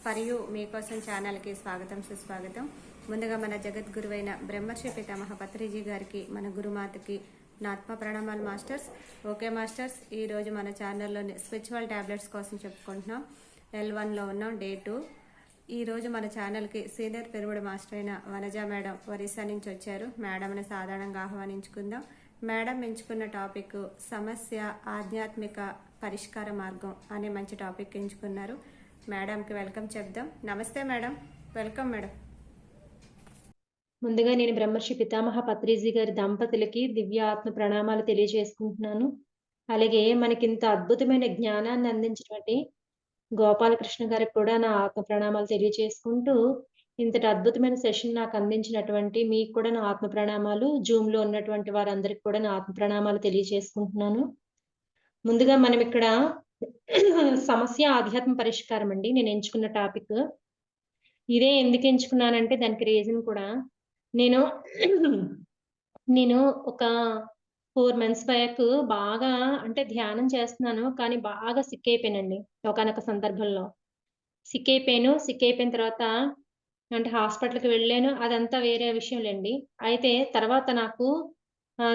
For you మీకోసం ఛానల్కి స్వాగతం సుస్వాగతం. ముందుగా మన జగద్గురువైన బ్రహ్మర్షి పితామహ పత్రిజీ గారికి, మన గురుమాతకి నా ఆత్మ ప్రణామాలు మాస్టర్స్. ఓకే మాస్టర్స్, ఈరోజు మన ఛానల్లో స్పిరిచువల్ ట్యాబ్లెట్స్ కోసం చెప్పుకుంటున్నాం. L1లో ఉన్నాం, డే 2. ఈరోజు మన ఛానల్కి సీనియర్ పెరుగుడు మాస్టర్ అయిన వనజ మేడం ఒరిస్సా నుంచి వచ్చారు. మేడంని సాధారణంగా ఆహ్వానించుకుందాం. మేడం ఎంచుకున్న టాపిక్ సమస్య ఆధ్యాత్మిక పరిష్కార మార్గం అనే మంచి టాపిక్ ఎంచుకున్నారు. మేడంకి వెల్కమ్ చెప్దాం. నమస్తే మేడం, వెల్కమ్ మేడం. ముందుగా నేను బ్రహ్మర్షి పితామహ పత్రిజీ గారి దంపతులకి దివ్య ఆత్మ ప్రణామాలు తెలియజేసుకుంటున్నాను. అలాగే మనకింత అద్భుతమైన జ్ఞానాన్ని అందించినటువంటి గోపాలకృష్ణ గారికి కూడా నా ఆత్మ ప్రణామాలు తెలియజేసుకుంటూ, ఇంతటి అద్భుతమైన సెషన్ నాకు అందించినటువంటి మీకు కూడా నా ఆత్మ ప్రణామాలు, జూమ్ లో ఉన్నటువంటి వారందరికి కూడా నా ఆత్మ ప్రణామాలు తెలియజేసుకుంటున్నాను. ముందుగా మనం ఇక్కడ సమస్య ఆధ్యాత్మ పరిష్కారం అండి నేను ఎంచుకున్న టాపిక్. ఇదే ఎందుకు ఎంచుకున్నానంటే దానికి రీజన్ కూడా నేను నేను ఒక 4 మంత్స్ బ్యాక్ బాగా అంటే ధ్యానం చేస్తున్నాను. కానీ బాగా సిక్ అయిపోయానండి ఒకానొక సందర్భంలో. సిక్ అయిపోయాను. సిక్ అయిపోయిన తర్వాత అంటే హాస్పిటల్‌కి వెళ్ళాను. అదంతా వేరే విషయంలెండి. అయితే తర్వాత నాకు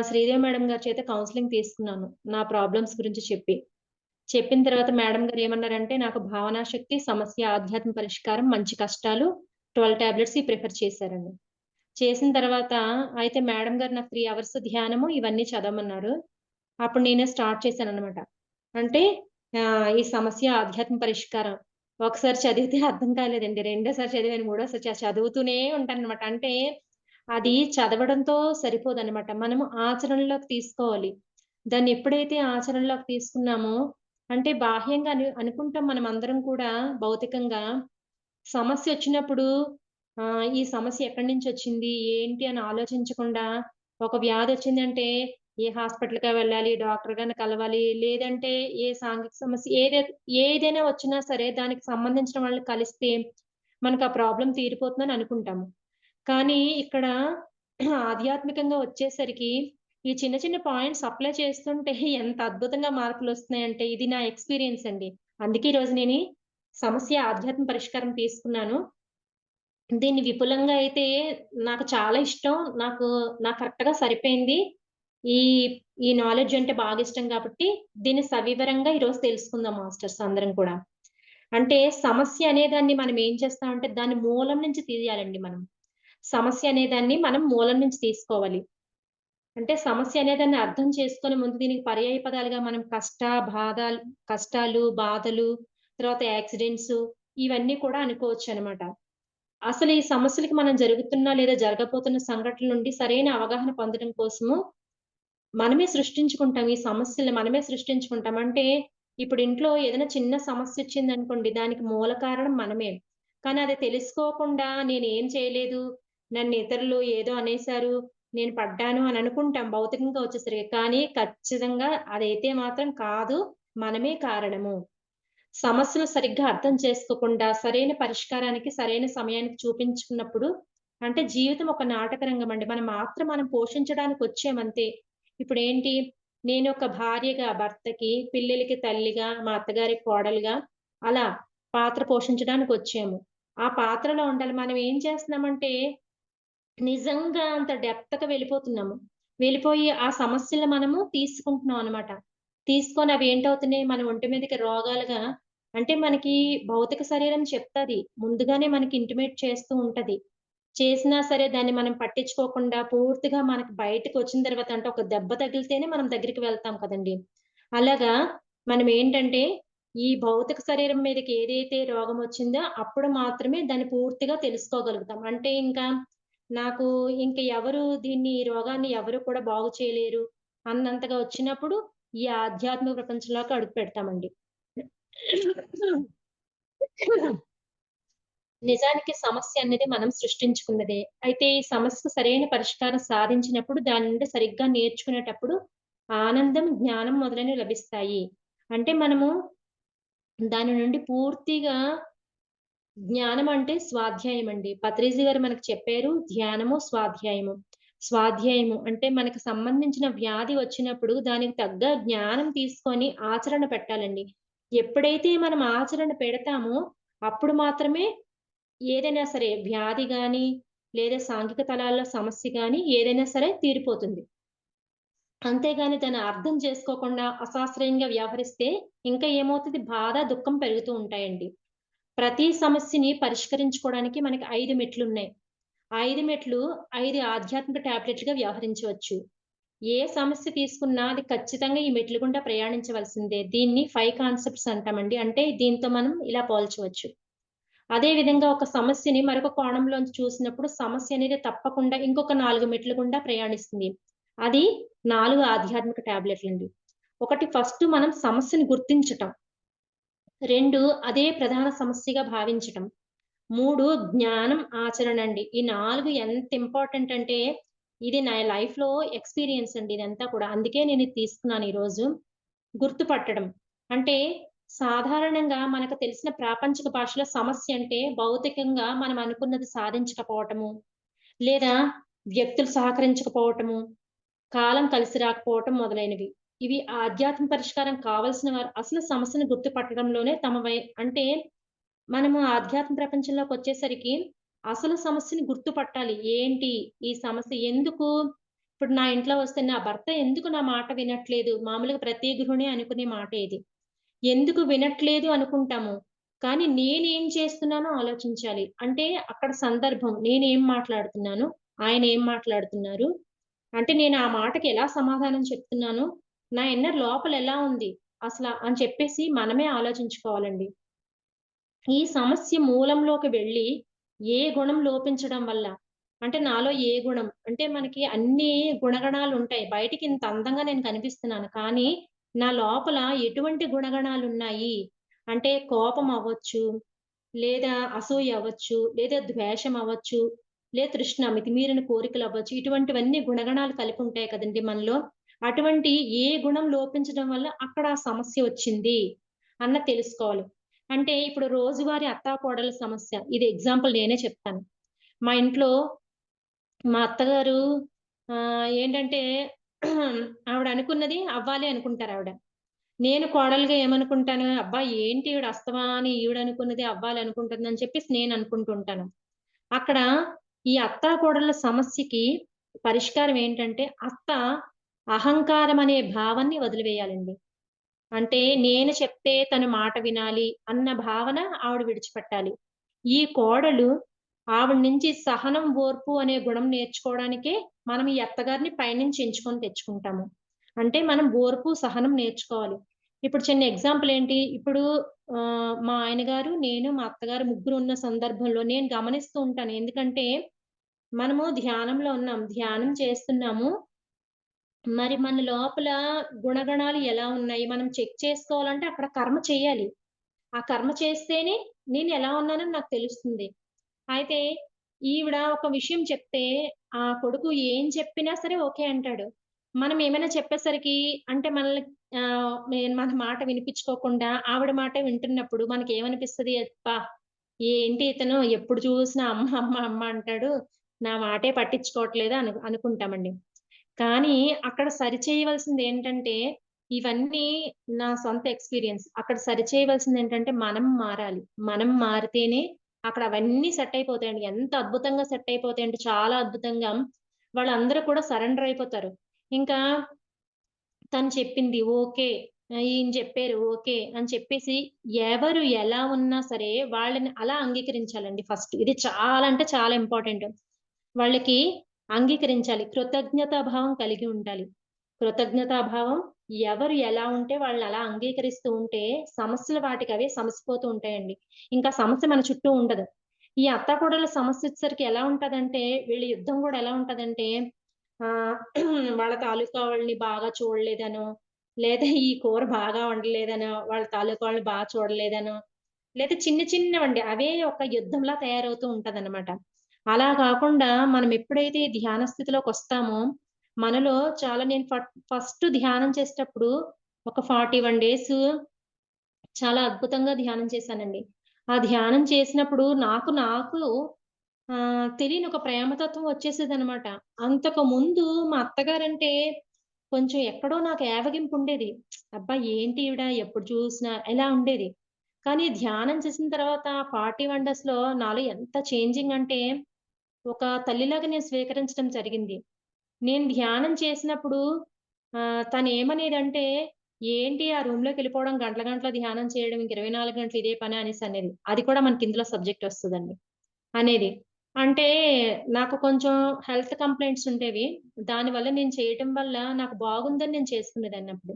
శ్రీదేవి మేడం గారి చేత కౌన్సెలింగ్ తీసుకున్నాను. నా ప్రాబ్లమ్స్ గురించి చెప్పిన తర్వాత మేడం గారు ఏమన్నారంటే, నాకు భావనా శక్తి, సమస్య, ఆధ్యాత్మ పరిష్కారం, మంచి కష్టాలు, 12 టాబ్లెట్స్ ప్రిఫర్ చేశారండి. చేసిన తర్వాత అయితే మేడం గారు నాకు 3 అవర్స్ ధ్యానము ఇవన్నీ చదవమన్నారు. అప్పుడు నేనే స్టార్ట్ చేశాననమాట. అంటే ఈ సమస్య ఆధ్యాత్మ పరిష్కారం. ఒకసారి చదివితే అర్థం కాలేదండి. రెండోసారి చదివాను, మూడోసారి చదువుతూనే ఉంటాననమాట. అంటే అది చదవడంతో సరిపోదనమాట. మనము ఆచరణలోకి తీసుకోవాలి. దాన్ని ఎప్పుడైతే ఆచరణలోకి తీసుకున్నామో అంటే బాహ్యంగా అనుకుంటాం మనమందరం కూడా భౌతికంగా. సమస్యొచ్చినప్పుడు ఈ సమస్య ఎక్కడి నుంచొచ్చింది? ఏంటి? అని ఆలోచించకుండా ఒక వ్యాధొచ్చిందంటే ఏ హాస్పిటల్‌కా వెళ్ళాలి, డాక్టర్ గారిని కలవాలి, లేదంటే ఏ సాంఘిక సమస్య ఏదైనా వచ్చినా సరే దానికి సంబంధించిన వాళ్ళని కలిస్తే మనకు ఆ ప్రాబ్లమ్ తీరిపోతుందని అనుకుంటాము. కానీ ఇక్కడ ఆధ్యాత్మికంగా వచ్చేసరికి ఈ చిన్న చిన్న పాయింట్స్ అప్లై చేస్తుంటే ఎంత అద్భుతంగా మార్పులొస్తున్నాయంటే ఇది నా ఎక్స్‌పీరియన్స్ అండి. అందుకే ఈరోజు నేను ఈ సమస్య ఆధ్యాత్మ పరిష్కారం తీసుకున్నాను. దీన్ని విపులంగా అయితే నాకు చాలా ఇష్టం. నాకు కరెక్ట్‌గా సరిపోయింది. ఈ ఈ నాలెడ్జ్ అంటే బాగా ఇష్టం కాబట్టి దీన్ని సవివరంగా ఈరోజు తెలుసుకుందాం మాస్టర్స్ అందరం కూడా. అంటే సమస్య అనేదాన్ని మనం ఏం చేస్తామంటే దాన్ని మూలం నుంచి తీయాలండి మనం. సమస్య అనేదాన్ని మనం మూలం నుంచి తీసుకోవాలి. అంటే సమస్య అనేదాన్ని అర్థం చేసుకొని ముందు దీనికి పర్యాయ పదాలుగా మనం కష్టాలు, బాధలు, తర్వాత యాక్సిడెంట్స్ ఇవన్నీ కూడా అనుకోవచ్చనమాట. అసలు ఈ సమస్యలకి మనం జరుగుతున్న లేదా జరగబోతున్న సంఘటనల నుండి సరైన అవగాహన పొందడం కోసము మనమే సృష్టించుకుంటాం. ఈ సమస్యలు మనమే సృష్టించుకుంటాం. అంటే ఇప్పుడు ఇంట్లో ఏదైనా చిన్న సమస్యొచ్చిందనుకోండి, దానికి మూల కారణం మనమే. కానీ అది తెలుసుకోకుండా నేనేం చేయలేదు, నన్ను ఇతరులు ఏదో అనేశారు, నేను పడ్డాను అని అనుకుంటాం భౌతికంగా వచ్చేసరికి. కానీ ఖచ్చితంగా అదైతే మాత్రం కాదు. మనమే కారణము. సమస్యలు సరిగ్గా అర్థం చేసుకోకుండా సరైన పరిష్కారానికి, సరైన సమయానికి చూపించుకున్నప్పుడు అంటే జీవితం ఒక నాటక రంగమండి. మనం పోషించడానికొచ్చామంతే. ఇప్పుడేంటి నేనొక భార్యగా భర్తకి, పిల్లలకి తల్లిగా, మా అత్తగారికి కోడలుగా అలా పాత్ర పోషించడానికొచ్చాము. ఆ పాత్రలో ఉండాలి. మనం ఏం చేస్తున్నామంటే నిజంగా అంత డెప్త్‌గా వెళ్ళిపోతున్నాము. వెళ్ళిపోయి ఆ సమస్యలు మనము తీసుకుంటున్నాం అన్నమాట. తీసుకొని అవేంటవుతున్నాయి మన ఒంటి మీదకి రోగాలుగా అంటే మనకి భౌతిక శరీరం చెప్తది. ముందుగానే మనకి ఇంటిమేట్ చేస్తూ ఉంటది. చేసినా సరే దాన్ని మనం పట్టించుకోకుండా పూర్తిగా మనకి బయటకొచ్చిన తర్వాత అంటే ఒక దెబ్బ తగిలితేనే మనం దగ్గరికి వెళ్తాం కదండీ! అలాగా మనమేంటంటే ఈ భౌతిక శరీరం మీదకి ఏదైతే రోగమొచ్చిందో అప్పుడు మాత్రమే దాన్ని పూర్తిగా తెలుసుకోగలుగుతాం. అంటే ఇంకా నాకు ఇంక ఈ రోగాన్ని ఎవరు కూడా బాగు చేయలేరు అన్నంతగా వచ్చినప్పుడు ఈ ఆధ్యాత్మిక ప్రపంచంలోకి అడుగుపెడతామండి. నిజానికి సమస్య అనేది మనం సృష్టించుకున్నదే. అయితే ఈ సమస్యకు సరైన పరిష్కారం సాధించినప్పుడు దాని నుండి సరిగ్గా నేర్చుకునేటప్పుడు ఆనందం, జ్ఞానం మొదలైనవి లభిస్తాయి. అంటే మనము దాని నుండి పూర్తిగా జ్ఞానం అంటే స్వాధ్యాయం అండి. పత్రిజీ గారు మనకు చెప్పారు ధ్యానము, స్వాధ్యాయము. స్వాధ్యాయము అంటే మనకు సంబంధించిన వ్యాధి వచ్చినప్పుడు దానికి తగ్గ జ్ఞానం తీసుకొని ఆచరణ పెట్టాలండి. ఎప్పుడైతే మనం ఆచరణ పెడతామో అప్పుడు మాత్రమే ఏదైనా సరే వ్యాధి గాని, లేదా సాంఘిక తలాల్లో సమస్య గాని ఏదైనా సరే తీరిపోతుంది. అంతేగాని దాన్ని అర్థం చేసుకోకుండా అశాస్త్రీయంగా వ్యవహరిస్తే ఇంకా ఏమవుతది బాధ, దుఃఖం పెరుగుతూ ఉంటాయండి. ప్రతి సమస్యని పరిష్కరించుకోవడానికి మనకి 5 మెట్లున్నాయి. ఆ 5 మెట్లు 5 ఆధ్యాత్మిక టాబ్లెట్‌లుగా వ్యవహరించవచ్చు. ఏ సమస్య తీసుకున్నా అది ఖచ్చితంగా ఈ మెట్ల గుండా ప్రయాణించవలసిందే. దీన్ని 5 కాన్సెప్ట్స్ అంటామండి. అంటే దీంతో మనం ఇలా పోల్చవచ్చు. అదే విధంగా ఒక సమస్యని మరొక కోణంలోంచి చూసినప్పుడు సమస్య అనేది తప్పకుండా ఇంకొక 4 మెట్ల గుండా ప్రయాణిస్తుంది. అది 4 ఆధ్యాత్మిక టాబ్లెట్లండి. ఒకటి ఫస్ట్ మనం సమస్యని గుర్తించటం. 2 అదే ప్రధాన సమస్యగా భావించటం. 3 జ్ఞానం, ఆచరణ అండి. ఈ 4 ఎంత ఇంపార్టెంట్ అంటే ఇది నా లైఫ్‌లో ఎక్స్‌పీరియన్స్ అండి ఇదంతా కూడా. అందుకే నేను ఇది తీసుకున్నాను ఈరోజు. గుర్తుపట్టడం. అంటే సాధారణంగా మనకు తెలిసిన ప్రాపంచిక భాషలో సమస్య అంటే భౌతికంగా మనం అనుకున్నది సాధించకపోవటము, లేదా వ్యక్తులు సహకరించకపోవటము, కాలం కలిసి రాకపోవటం మొదలైనవి. ఇవి ఆధ్యాత్మిక పరిష్కారం కావాల్సిన వారు అసలు సమస్యను గుర్తుపట్టడంలోనే తమ అంటే మనము ఆధ్యాత్మ ప్రపంచంలోకొచ్చేసరికి అసలు సమస్యని గుర్తుపట్టాలి. ఏంటి? ఈ సమస్య ఎందుకు? ఇప్పుడు నా ఇంట్లో వస్తే నా భర్త ఎందుకు నా మాట వినట్లేదు? మామూలుగా ప్రతి గృహిణి అనుకునే మాటే ఇది. ఎందుకు వినట్లేదు అనుకుంటాము. కానీ నేనేం చేస్తున్నానో ఆలోచించాలి. అంటే అక్కడ సందర్భం నేనేం మాట్లాడుతున్నాను? ఆయన ఏం మాట్లాడుతున్నారు? అంటే నేను ఆ మాటకి ఎలా సమాధానం చెప్తున్నాను? నా ఇన్నర్ లోపల ఎలా ఉంది? అని చెప్పేసి మనమే ఆలోచించుకోవాలండి. ఈ సమస్య మూలంలోకి వెళ్లి, ఏ గుణం లోపించడం వల్ల, అంటే నాలో ఏ గుణం, అంటే మనకి అన్ని గుణగణాలుంటాయి. బయటికి ఇంత అందంగా నేను కనిపిస్తున్నాను. కానీ, నా లోపల ఎటువంటి గుణగణాలున్నాయి? అంటే కోపం అవ్వచ్చు, లేదా అసూయ అవ్వచ్చు, లేదా ద్వేషం అవ్వచ్చు, తృష్ణ, మితిమీరిన కోరికలవ్వచ్చు. ఇటువంటివన్నీ గుణగణాలు కలిపి ఉంటాయి కదండీ మనలో. అటువంటి ఏ గుణం లోపించడం వల్ల అక్కడ ఆ సమస్య వచ్చింది అన్నది తెలుసుకోవాలి. అంటే ఇప్పుడు రోజువారీ అత్తాకోడళ్ళ సమస్య. ఇది ఎగ్జాంపుల్ నేనే చెప్తాను. మా ఇంట్లో మా అత్తగారు ఏంటంటే ఆవిడ అనుకున్నది అవ్వాలి అనుకుంటారావిడ. నేను కోడలుగా ఏమనుకుంటాను, అబ్బా! ఏంటి ఈవిడ అస్తమాను ఈవిడనుకున్నదే అవ్వాలనుకుంటుందని చెప్పేసి నేననుకుంటూ ఉంటాను. అక్కడ ఈ అత్తాకోడళ్ళ సమస్యకి పరిష్కారం ఏంటంటే, అహంకారం అనే భావాన్ని వదిలివేయాలండి. అంటే నేను చెప్తే తను మాట వినాలి అన్న భావన ఆవిడ విడిచిపెట్టాలి. ఈ కోడలు ఆవిడ నుంచి సహనం, ఓర్పు అనే గుణం నేర్చుకోవడానికే మనం ఈ అత్తగారిని పైనుంచి ఎంచుకొని తెచ్చుకుంటాము. అంటే మనం ఓర్పు, సహనం నేర్చుకోవాలి. ఇప్పుడు చిన్న ఎగ్జాంపుల్ ఏంటి? ఇప్పుడు మా ఆయన గారు, నేను, మా అత్తగారు ముగ్గురు ఉన్న సందర్భంలో నేను గమనిస్తూ ఉంటాను. ఎందుకంటే మనము ధ్యానంలో ఉన్నాం. ధ్యానం చేస్తున్నాము. మరి మన లోపల గుణగణాలు ఎలా ఉన్నాయి? మనం చెక్ చేసుకోవాలంటే అక్కడ కర్మ చేయాలి. ఆ కర్మ చేస్తేనే నేనెలా ఉన్నానో నాకు తెలుస్తుంది. అయితే ఈవిడ ఒక విషయం చెప్తే, ఆ కొడుకు ఏం చెప్పినా సరే ఓకే అంటాడు. మనం ఏమైనా చెప్పేసరికి అంటే మనల్ని మన మాట వినిపించుకోకుండా ఆవిడ మాటే వింటున్నప్పుడు మనకేమనిపిస్తది? అబ్బా! ఏంటి ఇతను ఎప్పుడు చూసినా అమ్మ, అమ్మ, అమ్మ అంటాడు. నా మాటే పట్టించుకోవట్లేదు అనుకుంటామండి. కానీ అక్కడ సరిచేయవలసిందేంటంటే, ఇవన్నీ నా సొంత ఎక్స్‌పీరియన్స్. అక్కడ సరిచేయవలసిందేంటంటే మనం మారాలి. మనం మారితేనే అక్కడ అవన్నీ సెట్ అయిపోతాయండి. ఎంత అద్భుతంగా సెట్ అయిపోతాయంటే చాలా అద్భుతంగా వాళ్ళందరూ కూడా సరెండర్ అయిపోతారు. ఇంకా తను చెప్పింది ఓకే. ఈయన చెప్పారు ఓకే. అని చెప్పేసి ఎవరు ఎలా ఉన్నా సరే వాళ్ళని అలా అంగీకరించాలండి ఫస్ట్. ఇది చాలా అంటే చాలా ఇంపార్టెంట్. వాళ్ళకి అంగీకరించాలి. కృతజ్ఞతా భావం కలిగి ఉండాలి. కృతజ్ఞతా భావం ఎవరు ఎలా ఉంటే వాళ్ళని అలా అంగీకరిస్తూ ఉంటే సమస్యలు వాటికవే సమసిపోతూ ఉంటాయండి. ఇంకా సమస్య మన చుట్టూ ఉండదు. ఈ అత్తాకోడళ్ళ సమస్యొచ్చేసరికి ఎలా ఉంటదంటే వీళ్ళ యుద్ధం గూడా ఎలా ఉంటదంటే ఆహ్, వాళ్ళ తాలూకా వాళ్ళని బాగా చూడలేదనో, లేదా ఈ కూర బాగా వండలేదనో, వాళ్ళ తాలూకా వాళ్ళని చూడలేదనో, లేదా చిన్న చిన్నవండి అవే ఒక యుద్ధంలా తయారవుతూ ఉంటదనమాట. అలా కాకుండా మనం ఎప్పుడైతే ధ్యాన స్థితిలోకొస్తామో, మనలో చాలా నేను ఫస్ట్ ధ్యానం చేసేటప్పుడు ఒక 41 డేసు చాలా అద్భుతంగా ధ్యానం చేశానండి. ఆ ధ్యానం చేసినప్పుడు నాకు తెలియని ఒక ప్రేమతత్వం వచ్చేసేదనమాట. అంతకుముందు మా అత్తగారంటే కొంచెం ఎక్కడో నాకు ఏవగింపుండేది. అబ్బా! ఏంటి ఈవిడ ఎప్పుడు చూసినా ఇలా ఉండేది. కానీ ధ్యానం చేసిన తర్వాత 40 వండర్స్‌లో నాలో ఎంత చేంజింగ్ అంటే, ఒక తల్లిలాగా నేను స్వీకరించడం జరిగింది. నేను ధ్యానం చేసినప్పుడు తనేమనేదంటే, "ఏంటి ఆ రూమ్‌లోకెళ్ళిపోవడం గంటలు గంటలు ధ్యానం చేయడం, ఇంక 24 గంటలు ఇదే పనా?" అనేసనేది. అది కూడా మనకి ఇందులో సబ్జెక్ట్ వస్తదండి. అనేది. అంటే నాకు కొంచెం హెల్త్ కంప్లెయింట్స్ ఉండేవి. దానివల్ల నేను చేయటం వల్ల నాకు బాగుందని నేను చేసుకునేదాన్నప్పుడు.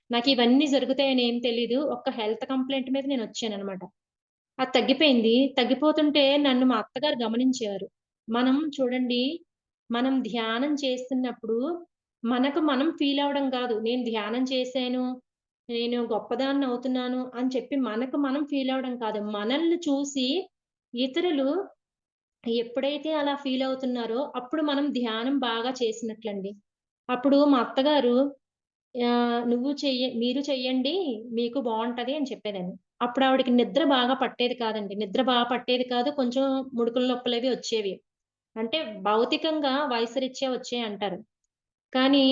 నాకివన్నీ జరుగుతాయని ఏం తెలీదు. ఒక్క హెల్త్ కంప్లెయింట్ మీద నేనొచ్చాననమాట. అది తగ్గిపోయింది. తగ్గిపోతుంటే నన్ను మా అత్తగారు గమనించారు. మనం చూడండి, మనం ధ్యానం చేస్తున్నప్పుడు మనకు మనం ఫీల్ అవ్వడం గాదు. నేను ధ్యానం చేశాను, నేను గొప్పదాన్నవుతున్నాను అని చెప్పి మనకు మనం ఫీల్ అవ్వడం కాదు. మనల్ని చూసి ఇతరులు ఎప్పుడైతే అలా ఫీల్ అవుతున్నారో, అప్పుడు మనం ధ్యానం బాగా చేసినట్లండి. అప్పుడు మా అత్తగారు మీరు చెయ్యండి. మీకు బావుంటది" అని చెప్పేదాన్ని. అప్పుడు ఆవిడకి నిద్ర బాగా పట్టేది కాదండి. నిద్ర బాగా పట్టేది కాదు. కొంచెం ముడుకులు నొప్పులవి వచ్చేవి. అంటే భౌతికంగా వయసు రీత్యా వచ్చాయంటారు. కానీ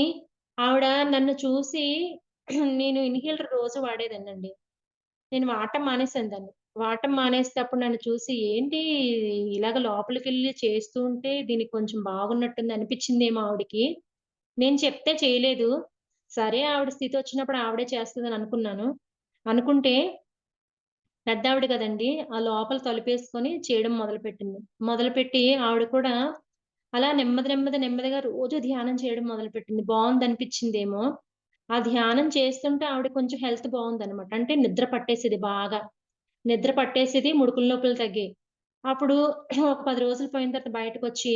ఆవిడ నన్ను చూసి నేను ఇన్‌హేలర్ రోజు వాడేదాన్నండి. నేను వాడటం మానేశాను దాన్ని. వాడటం మానేస్తే అప్పుడు నన్ను చూసి ఏంటి ఇలాగ లోపలికెళ్ళి చేస్తూ ఉంటే దీనికి కొంచెం బాగున్నట్టుంది అనిపిచ్చిందేమో ఆవిడకి. నేను చెప్తే చేయలేదు. సరే ఆవిడ స్థితొచ్చినప్పుడు ఆవిడే చేస్తదని అనుకున్నాను. అనుకుంటే పెద్దావిడ గదండీ! ఆ లోపల తలుపేసుకొని చేయడం మొదలుపెట్టింది. మొదలుపెట్టి ఆవిడ కూడా అలా నెమ్మదిగా రోజు ధ్యానం చేయడం మొదలుపెట్టింది. బావుందనిపిచ్చిందేమో. ఆ ధ్యానం చేస్తుంటే ఆవిడకి కొంచెం హెల్త్ బావుందనమాట. అంటే నిద్ర పట్టేసేది బాగా. నిద్ర పట్టేసేది, ముడుకులు నొప్పులు తగ్గాయి. అప్పుడు ఒక 10 రోజులు పోయిన తర్వాత బయటకొచ్చి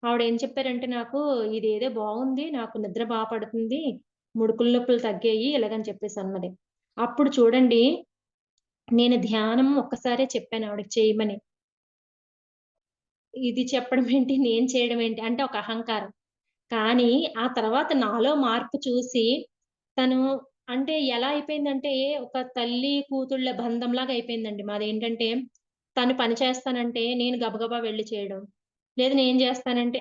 ఆవిడేం చెప్పారంటే నాకు, "ఇదేదో బావుంది. నాకు నిద్ర పడుతుంది. ముడుకులు నొప్పులు తగ్గాయి" ఇలాగని చెప్పేసన్నది. అప్పుడు చూడండి నేను ధ్యానం ఒక్కసారే చెప్పాను ఆవిడకి చేయమని. ఇది చెప్పడం ఏంటి, నేను చేయడం ఏంటి అంటే ఒక అహంకారం. కానీ ఆ తర్వాత నాలో మార్పు చూసి తను అంటే ఎలా అయిపోయిందంటే ఒక తల్లి కూతుళ్ళ బంధంలాగా అయిపోయిందండి. మాదేంటంటే తను పని చేస్తానంటే నేను గబగబా వెళ్లి చేయడం. లేదు నేను జేస్తానంటే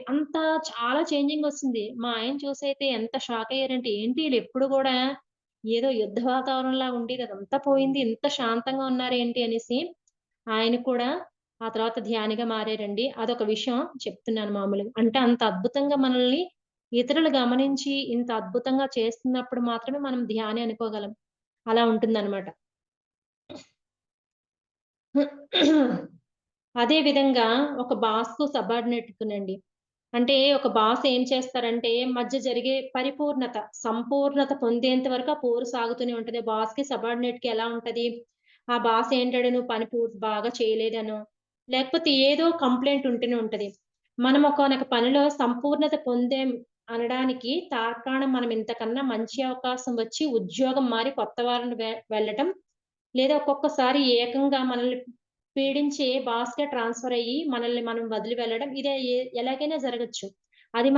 చాలా చేంజింగొస్తుంది. మా ఆయన చూసైతే ఎంత షాక్ అయ్యారంటే ఏంటి ఈళ్ళెప్పుడు గూడా ఏదో యుద్ధ వాతావరణంలా ఉండేది అదంతా పోయింది. ఇంత శాంతంగా ఉన్నారేంటి అనేసి ఆయన కూడా ఆ తర్వాత ధ్యానిగా మారారండి. అదొక విషయం చెప్తున్నాను మామూలుగా. అంటే అంత అద్భుతంగా మనల్ని ఇతరులు గమనించి ఇంత అద్భుతంగా చేస్తున్నప్పుడు మాత్రమే మనం ధ్యాని అనుకోగలం. అలా ఉంటుందనమాట. అదే విధంగా ఒక బాస్‌కు సబార్డినేట్‌కునండి. అంటే ఒక బాస్ ఏం చేస్తారంటే మధ్య జరిగే సంపూర్ణత పొందేంత వరకు ఆ పోరు సాగుతూనే ఉంటది. బాస్‌కి, సబార్డినేట్‌కి ఎలా ఉంటది? ఆ బాస్ ఏంటాడు నువ్వు పని బాగా చేయలేదనో, లేకపోతే ఏదో కంప్లెయింట్ ఉంటూనే ఉంటది. మనం ఒకానొక పనిలో సంపూర్ణత పొందాం అనడానికి తార్కాణం మనం ఇంతకన్నా మంచి అవకాశం వచ్చి ఉద్యోగం మారి కొత్త వారిని వెళ్ళటం, లేదా ఒక్కొక్కసారి ఏకంగా మనల్ని పీడించే బాస్‌గా ట్రాన్స్‌ఫర్ అయ్యి మనల్ని మనం వదిలి వెళ్ళడం ఇదే ఎలాగైనా జరగొచ్చు. అది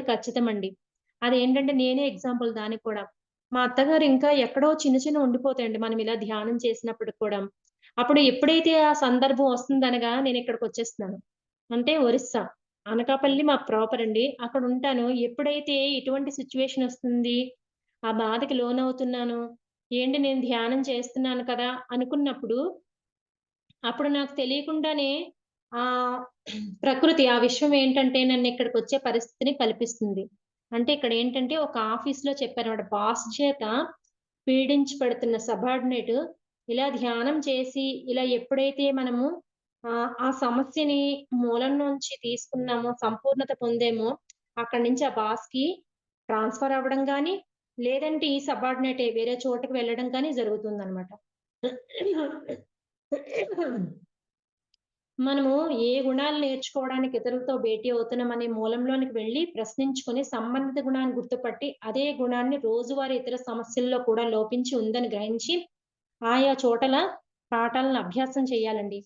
ఖచ్చితమండి. అదేంటంటే నేనే ఎగ్జాంపుల్ దానికి కూడా. మా అత్తగారు ఇంకా ఎక్కడో చిన్న ఉండిపోతాయండి మనం ఇలా ధ్యానం చేసినప్పటికి కూడా. అప్పుడు ఎప్పుడైతే ఆ సందర్భం వస్తుందనగా నేనిక్కడికొచ్చేస్తున్నాను. అంటే ఒరిస్సా. అనకాపల్లి మా ప్రాపర్ అండి. అక్కడుంటాను. ఎప్పుడైతే ఇటువంటి సిట్యుయేషన్ ఒస్తుంది, ఆ బాధకి లోనవుతున్నాను, ఏంటి నేను ధ్యానం చేస్తున్నాను కదా! అనుకున్నప్పుడు అప్పుడు నాకు తెలియకుండానే ఆహ్, ప్రకృతి ఆ విశ్వం ఏంటంటే నన్నిక్కడికొచ్చే పరిస్థితిని కల్పిస్తుంది. అంటే ఇక్కడేంటంటే ఒక ఆఫీస్‌లో చెప్పారన్నమాట. బాస్ చేత పీడించబడుతున్న సబార్డినేట్ ఇలా ధ్యానం చేసి ఇలా ఎప్పుడైతే మనము ఆ సమస్యని మూలం నుంచి తీసుకున్నామో, సంపూర్ణత పొందామో, అక్కడి నుంచి ఆ బాస్‌కి ట్రాన్స్‌ఫర్ అవ్వడం గాని, లేదంటే ఈ సబార్డినేటే వేరే చోటకి వెళ్ళడం కానీ జరుగుతుందన్నమాట. మనము ఏ గుణాలు నేర్చుకోవడానికి ఇతరులతో భేటీ అవుతున్నామనే మూలంలోనికి వెళ్లి ప్రశ్నించుకొని సంబంధిత గుణాన్ని గుర్తుపట్టి, అదే గుణాన్ని రోజువారీ ఇతర సమస్యల్లో కూడా లోపించి ఉందని గ్రహించి, ఆయా చోటల పాఠాలను అభ్యాసం చేయాలండి.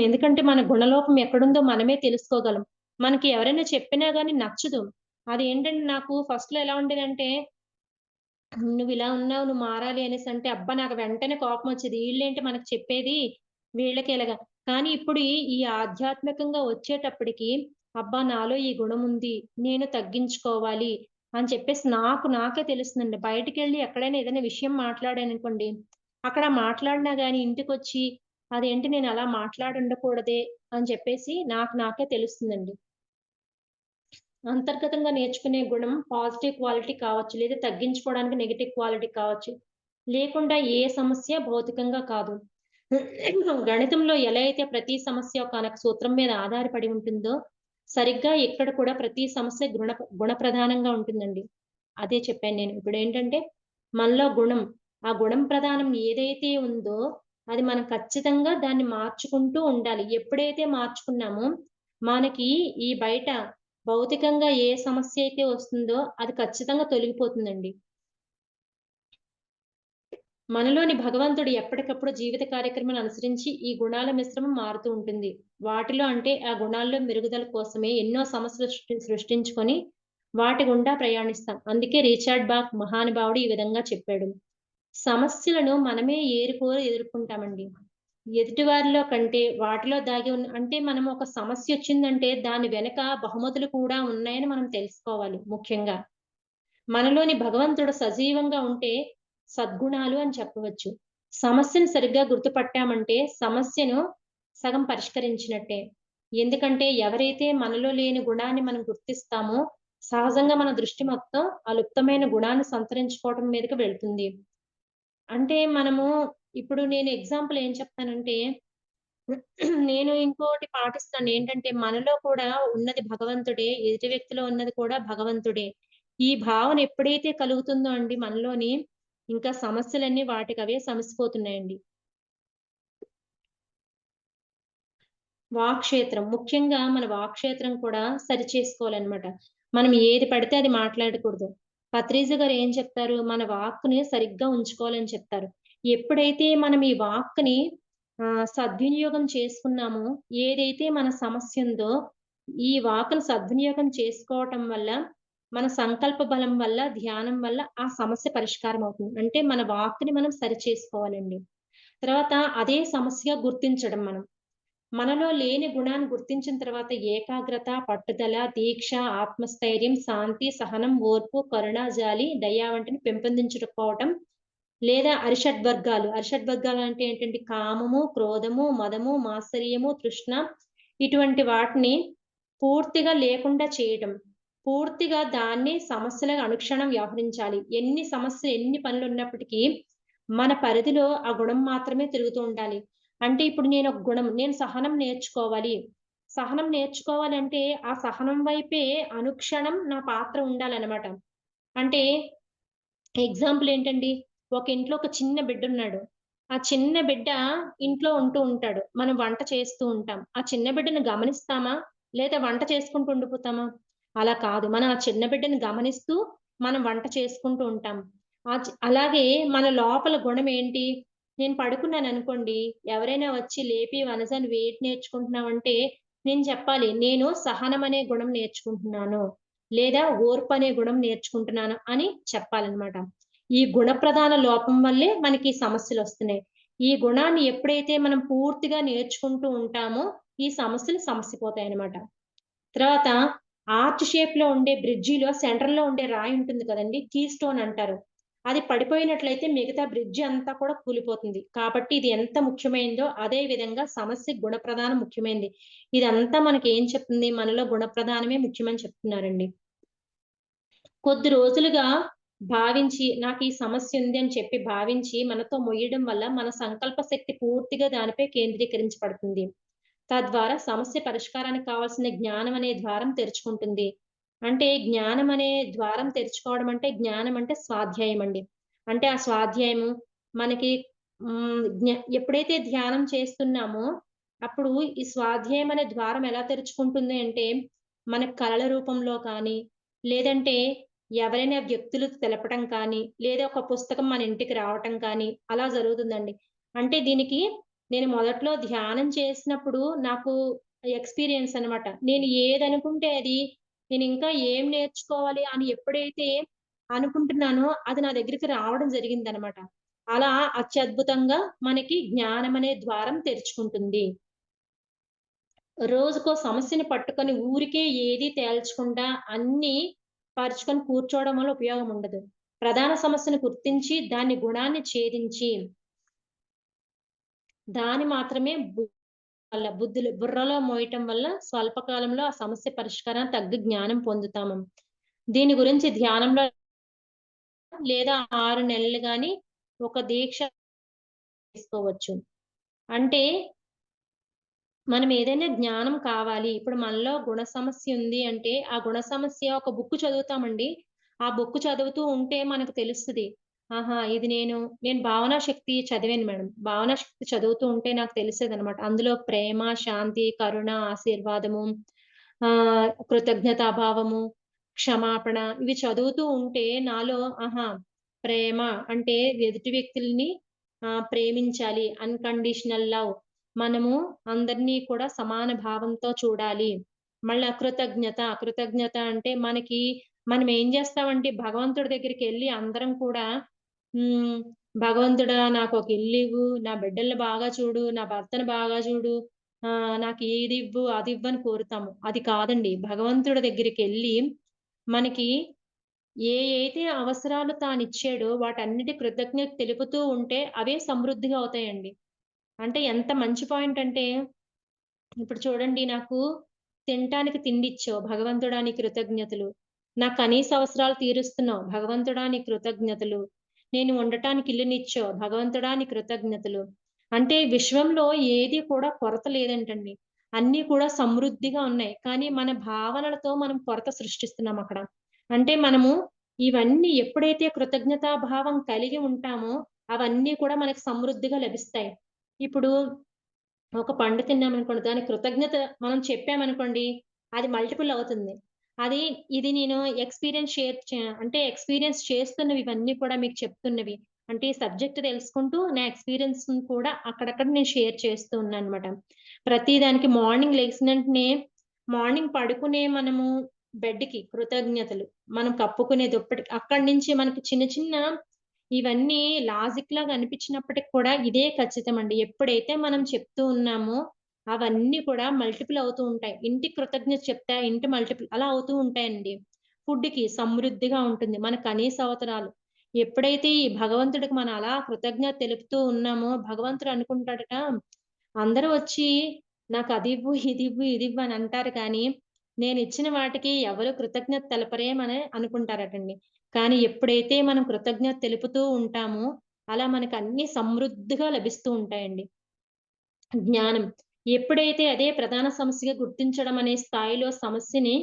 ఎందుకంటే మన గుణలోపం ఎక్కడుందో మనమే తెలుసుకోగలం. మనకి ఎవరైనా చెప్పినా గాని నచ్చదు. అదేంటంటే నాకు ఫస్ట్‌లో ఎలా ఉండేదంటే నువ్విలా ఉన్నావు, నువ్వు మారాలి అనేసంటే, అబ్బా! నాకు వెంటనే కోపమొచ్చేది. ఈళ్ళేంటి మనకు చెప్పేది, వీళ్ళకే ఇలాగా. కానీ ఇప్పుడు ఈ ఆధ్యాత్మికంగా వచ్చేటప్పటికి, అబ్బా! నాలో ఈ గుణముంది, నేను తగ్గించుకోవాలి అని చెప్పేసి నాకే తెలుస్తుందండి. బయటికెళ్ళి ఎక్కడైనా ఏదైనా విషయం మాట్లాడాననుకోండి, అక్కడ మాట్లాడినా గాని ఇంటికొచ్చి అదేంటి నేను అలా మాట్లాడుండకూడదే అని చెప్పేసి నాకు నాకే తెలుస్తుందండి. అంతర్గతంగా నేర్చుకునే గుణం పాజిటివ్ క్వాలిటీ కావచ్చు. లేదా తగ్గించుకోవడానికి నెగెటివ్ క్వాలిటీ కావచ్చు. లేకుండా ఏ సమస్య భౌతికంగా కాదు. గణితంలో ఎలా అయితే ప్రతి సమస్య ఒక సూత్రం మీద ఆధారపడి ఉంటుందో, సరిగ్గా ఇక్కడ కూడా ప్రతి సమస్య గుణ ప్రధానంగా ఉంటుందండి. అదే చెప్పాను నేను. ఇప్పుడేంటంటే మనలో గుణం, ఆ గుణం ప్రధానం ఏదైతే ఉందో అది మనం ఖచ్చితంగా దాన్ని మార్చుకుంటూ ఉండాలి. ఎప్పుడైతే మార్చుకున్నామో మనకి ఈ బయట భౌతికంగా ఏ సమస్య అయితే వస్తుందో అది ఖచ్చితంగా తొలగిపోతుందండి. మనలోని భగవంతుడు ఎప్పటికప్పుడు జీవిత కార్యక్రమాన్ని అనుసరించి ఈ గుణాల మిశ్రమం మారుతూ ఉంటుంది. వాటిలో అంటే ఆ గుణాల్లో మెరుగుదల కోసమే ఎన్నో సమస్యలు సృష్టించుకొని వాటి గుండా ప్రయాణిస్తాం. అందుకే రిచర్డ్ బాక్ మహానుభావుడు ఈ విధంగా చెప్పాడు. సమస్యలను మనమే ఏరికోరి ఎదుర్కొంటామండి. ఎదుటివారిలో కంటే వాటిలో దాగి ఉన్న అంటే మనం ఒక సమస్యొచ్చిందంటే దాని వెనక బహుమతులు కూడా ఉన్నాయని మనం తెలుసుకోవాలి ముఖ్యంగా. మనలోని భగవంతుడు సజీవంగా ఉంటే సద్గుణాలు అని చెప్పవచ్చు. సమస్యను సరిగ్గా గుర్తుపట్టామంటే సమస్యను సగం పరిష్కరించినట్టే. ఎందుకంటే ఎవరైతే మనలో లేని గుణాన్ని మనం గుర్తిస్తామో సహజంగా మన దృష్టి మొత్తం ఆ లుప్తమైన గుణాన్ని సంతరించుకోవటం మీదకి వెళ్తుంది. అంటే మనము ఇప్పుడు నేను ఎగ్జాంపుల్ ఏం చెప్తానంటే నేను ఇంకోటి పాటిస్తాను. ఏంటంటే మనలో కూడా ఉన్నది భగవంతుడే. ఎదుటి వ్యక్తిలో ఉన్నది కూడా భగవంతుడే. ఈ భావన ఎప్పుడైతే కలుగుతుందో అండి మనలోని, ఇంకా సమస్యలన్నీ వాటికవే సమసిపోతున్నాయండి. వాక్క్షేత్రం. ముఖ్యంగా మన వాక్క్షేత్రం కూడా సరిచేసుకోవాలనమాట. మనం ఏది పడితే అది మాట్లాడకూడదు. పత్రిజీ గారు ఏం చెప్తారు? మన వాక్కుని సరిగ్గా ఉంచుకోవాలని చెప్తారు. ఎప్పుడైతే మనం ఈ వాక్కుని సద్వినియోగం చేసుకున్నామో, ఏదైతే మన సమస్య ఉందో, ఈ వాక్కుని సద్వినియోగం చేసుకోవటం వల్ల, మన సంకల్ప బలం వల్ల, ధ్యానం వల్ల ఆ సమస్య పరిష్కారం అవుతుంది. అంటే మన వాక్కుని మనం సరిచేసుకోవాలండి. తర్వాత అదే సమస్యగా గుర్తించడం మనం. మనలో లేని గుణాన్ని గుర్తించిన తర్వాత ఏకాగ్రత, పట్టుదల, దీక్ష, ఆత్మస్థైర్యం, శాంతి, సహనం, ఓర్పు, కరుణ, జాలి, దయ వంటిని పెంపొందించుకోవటం లేదా అరిషడ్వర్గాలు. అరిషడ్వర్గాలు అంటే ఏంటంటే కామము, క్రోధము, మదము, మాత్సర్యము, తృష్ణ ఇటువంటి వాటిని పూర్తిగా లేకుండా చేయటం. పూర్తిగా దాన్ని సమస్యలుగా అనుక్షణం వ్యవహరించాలి. ఎన్ని పనులున్నప్పటికీ మన పరిధిలో ఆ గుణం మాత్రమే తిరుగుతూ ఉండాలి. అంటే ఇప్పుడు నేనొక గుణం నేను సహనం నేర్చుకోవాలి. సహనం నేర్చుకోవాలంటే ఆ సహనం వైపే అనుక్షణం నా పాత్ర ఉండాలనమాట. అంటే ఎగ్జాంపుల్ ఏంటండి? ఒక ఇంట్లో ఒక చిన్న బిడ్డున్నాడు. ఆ చిన్న బిడ్డ ఇంట్లో ఉంటూ ఉంటాడు. మనం వంట చేస్తూ ఉంటాం. ఆ చిన్న బిడ్డను గమనిస్తామా? లేదా వంట చేసుకుంటూ ఉండిపోతామా? అలా కాదు. మనం ఆ చిన్న బిడ్డని గమనిస్తూ మనం వంట చేసుకుంటూ ఉంటాం. అలాగే మన లోపల గుణం ఏంటి? నేను పడుకున్నాననుకోండి, ఎవరైనా వచ్చి లేపి "వనజ నువ్వేటి నేర్చుకుంటున్నావంటే" నేను చెప్పాలి. నేను సహనం అనే గుణం నేర్చుకుంటున్నాను. లేదా ఓర్పనే గుణం నేర్చుకుంటున్నాను అని చెప్పాలనమాట. ఈ గుణప్రధాన లోపం వల్లే మనకి సమస్యలొస్తున్నాయి. ఈ గుణాన్ని ఎప్పుడైతే మనం పూర్తిగా నేర్చుకుంటూ ఉంటామో, ఈ సమస్యలు సమసిపోతాయనమాట. తర్వాత ఆర్చ్ షేప్‌లో ఉండే బ్రిడ్జిలో సెంటర్‌లో ఉండే రాయి ఉంటుంది కదండీ! కీ స్టోన్ అంటారు. అది పడిపోయినట్లయితే మిగతా బ్రిడ్జి అంతా కూడా కూలిపోతుంది. కాబట్టి ఇది ఎంత ముఖ్యమైనదో అదే విధంగా సమస్య గుణప్రధానం ముఖ్యమైనది. ఇదంతా మనకేం చెప్తుంది? మనలో గుణప్రధానమే ముఖ్యమని చెప్తున్నారండి. కొద్ది రోజులుగా భావించి నాకీ సమస్య ఉంది అని చెప్పి భావించి మనతో మొయ్యడం వల్ల మన సంకల్ప శక్తి పూర్తిగా దానిపై కేంద్రీకరించబడుతుంది. తద్వారా సమస్య పరిష్కారానికి కావాల్సిన జ్ఞానం అనే ద్వారం తెరుచుకుంటుంది. అంటే జ్ఞానం అనే ద్వారం తెరుచుకోవడం అంటే జ్ఞానం అంటే స్వాధ్యాయం అండి. అంటే ఆ స్వాధ్యాయము మనకి హ్మ్. ఎప్పుడైతే ధ్యానం చేస్తున్నామో అప్పుడు ఈ స్వాధ్యాయం అనే ద్వారం ఎలా తెరుచుకుంటుంది అంటే మన కలల రూపంలో కానీ, లేదంటే ఎవరైనా వ్యక్తులు తెలపటం కానీ, లేదా ఒక పుస్తకం మన ఇంటికి రావటం కానీ అలా జరుగుతుందండి. అంటే దీనికి నేను మొదట్లో ధ్యానం చేసినప్పుడు నాకు ఎక్స్‌పీరియన్స్ అనమాట. నేను ఏదనుకుంటే అది నేనింకా ఏం నేర్చుకోవాలి అని ఎప్పుడైతే అనుకుంటున్నానో అది నా దగ్గరికి రావడం జరిగిందనమాట. అలా అత్యద్భుతంగా మనకి జ్ఞానమనే ద్వారం తెరుచుకుంటుంది. రోజుకో సమస్యని పట్టుకొని ఊరికే ఏది తేల్చకుండా అన్నీ పరుచుకొని కూర్చోవడం వల్ల ఉపయోగం ఉండదు. ప్రధాన సమస్యను గుర్తించి దాని గుణాన్ని ఛేదించి దాన్ని మాత్రమే వల్ల బుర్రలో మోయటం వల్ల స్వల్పకాలంలో ఆ సమస్య పరిష్కారాన్ని తగ్గ జ్ఞానం పొందుతాము. దీని గురించి ధ్యానంలో లేదా 6 నెలలు గాని ఒక దీక్ష తీసుకోవచ్చు. అంటే మనం ఏదైనా జ్ఞానం కావాలి. ఇప్పుడు మనలో గుణ సమస్య ఉంది అంటే, ఆ గుణ సమస్య ఒక బుక్ చదువుతామండి. ఆ బుక్ చదువుతూ ఉంటే మనకు తెలుస్తది. ఆహా! ఇది నేను భావనా శక్తి చదివాను మేడం. భావనా శక్తి చదువుతూ ఉంటే నాకు తెలిసేదనమాట. అందులో ప్రేమ, శాంతి, కరుణ, ఆశీర్వాదము, కృతజ్ఞతాభావము, క్షమాపణ ఇవి చదువుతూ ఉంటే నాలో ఆహా! ప్రేమ అంటే ఎదుటి వ్యక్తుల్ని ప్రేమించాలి. Unconditional love. మనము అందరినీ కూడా సమాన భావంతో చూడాలి. మళ్ళా కృతజ్ఞత అంటే మనం ఏం చేస్తామంటే భగవంతుడి దగ్గరికెళ్లి అందరం కూడా హ్మ్. భగవంతుడా నాకొక ఇల్లివ్వు, నా బిడ్డల్ని బాగా చూడు, నా భర్తను బాగా చూడు, నాకు ఇదివ్వు, అదివ్వు అని కోరుతాము. అది కాదండి. భగవంతుడి దగ్గరికెళ్లి మనకి అయితే అవసరాలు తానిచ్చాడో వాటన్నిటి కృతజ్ఞత తెలుపుతూ ఉంటే అవే సమృద్ధిగా అవుతాయండి. అంటే ఎంత మంచి పాయింట్ అంటే ఇప్పుడు చూడండి నాకు తినటానికి తిండిచ్చావు. భగవంతుడా నీకు కృతజ్ఞతలు. నా కనీస అవసరాలు తీరుస్తున్నావు. భగవంతుడా నీకు కృతజ్ఞతలు. నేను ఉండటానికి ఇల్లునిచ్చావు. భగవంతుడా నీకు కృతజ్ఞతలు. అంటే విశ్వంలో ఏది కూడా కొరత లేదంటండి. అన్నీ కూడా సమృద్ధిగా ఉన్నాయి. కానీ మన భావనలతో మనం కొరత సృష్టిస్తున్నాం అక్కడ. అంటే మనము ఇవన్నీ ఎప్పుడైతే కృతజ్ఞతా భావం కలిగి ఉంటామో అవన్నీ కూడా మనకు సమృద్ధిగా లభిస్తాయి. ఇప్పుడు ఒక పండు తిన్నామనుకోండి, దానికి కృతజ్ఞత మనం చెప్పామనుకోండి, అది మల్టిపుల్ అవుతుంది. అది ఇది నేను ఎక్స్‌పీరియన్స్ చేస్తున్నవి ఇవన్నీ కూడా మీకు చెప్తున్నవి. అంటే ఈ సబ్జెక్ట్ తెలుసుకుంటూ నా ఎక్స్‌పీరియన్స్‌ని కూడా అక్కడక్కడ నేను షేర్ చేస్తూ ఉన్నానన్నమాట. ప్రతి దానికి మార్నింగ్ పడుకునే మనము బెడ్‌కి కృతజ్ఞతలు. మనం కప్పుకునే దుప్పటికి అక్కడి నుంచి మనకి చిన్న చిన్న ఇవన్నీ లాజిక్‌లాగా అనిపించినప్పటికి కూడా ఇదే ఖచ్చితమండి. ఎప్పుడైతే మనం చెప్తూ ఉన్నామో, అవన్నీ కూడా మల్టిపుల్ అవుతూ ఉంటాయి. ఇంటికి కృతజ్ఞత చెప్తే ఆ ఇంటి మల్టిపుల్ అలా అవుతూ ఉంటాయండి. ఫుడ్‌కి సమృద్ధిగా ఉంటుంది. మన కనీస అవసరాలు. ఎప్పుడైతే ఈ భగవంతుడికి మనం అలా కృతజ్ఞత తెలుపుతూ ఉన్నామో, భగవంతుడు అనుకుంటాడట, అందరూ వచ్చి నాకు అదివ్వు, ఇదివ్వు, ఇదివ్వు అని అంటారు కానీ, నేనిచ్చిన వాటికి ఎవరు కృతజ్ఞత తెలపరేమని అనుకుంటారటండి. కానీ ఎప్పుడైతే మనం కృతజ్ఞత తెలుపుతూ ఉంటామో, అలా మనకన్నీ సమృద్ధిగా లభిస్తూ ఉంటాయండి. జ్ఞానం. ఎప్పుడైతే అదే ప్రధాన సమస్యగా గుర్తించడం అనే స్థాయిలో సమస్యని